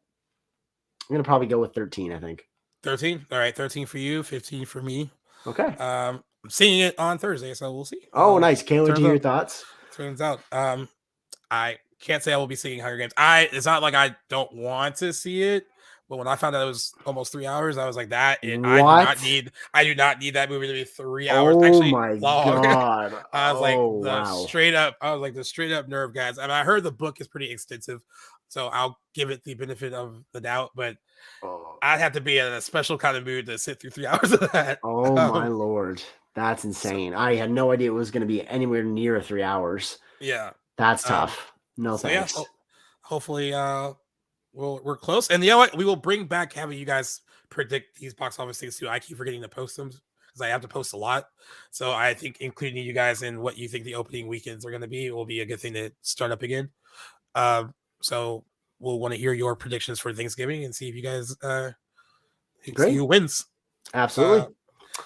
I'm going to probably go with 13, I think. 13? All right, 13 for you, 15 for me. Okay. I'm seeing it on Thursday, so we'll see. Oh, nice. Can't wait to hear your thoughts. Turns out. I can't say I will be seeing Hunger Games. It's not like I don't want to see it, but when I found out it was almost 3 hours, I was like, I do not need that movie to be 3 hours. Oh actually my long. God. I was the straight up nerve, guys. I mean, I heard the book is pretty extensive, so I'll give it the benefit of the doubt, but I'd have to be in a special kind of mood to sit through 3 hours of that. Oh my Lord. That's insane. I had no idea it was going to be anywhere near 3 hours. Yeah. That's tough. No thanks. Yeah, hopefully we're close. And you know what? We will bring back having you guys predict these box office things too. I keep forgetting to post them because I have to post a lot. So I think including you guys in what you think the opening weekends are going to be will be a good thing to start up again. So we'll want to hear your predictions for Thanksgiving and see if you guys see who wins. Absolutely.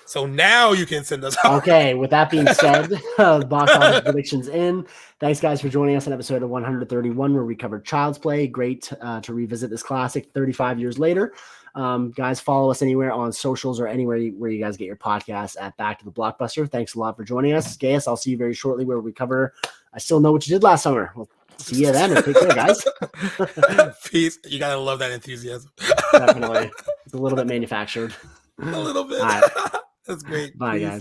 So now you can send us. Okay, with that being said, box office predictions in. Thanks, guys, for joining us on episode of 131, where we covered Child's Play. Great to revisit this classic 35 years later. Guys, follow us anywhere on socials or anywhere where you guys get your podcasts at Back to the Blockbuster. Thanks a lot for joining us. Gaius, I'll see you very shortly where we cover I Still Know What You Did Last Summer. We'll see you then, and take care, guys. Peace. You gotta love that enthusiasm. Definitely. It's a little bit manufactured. A little bit. All right. That's great. Bye, guys.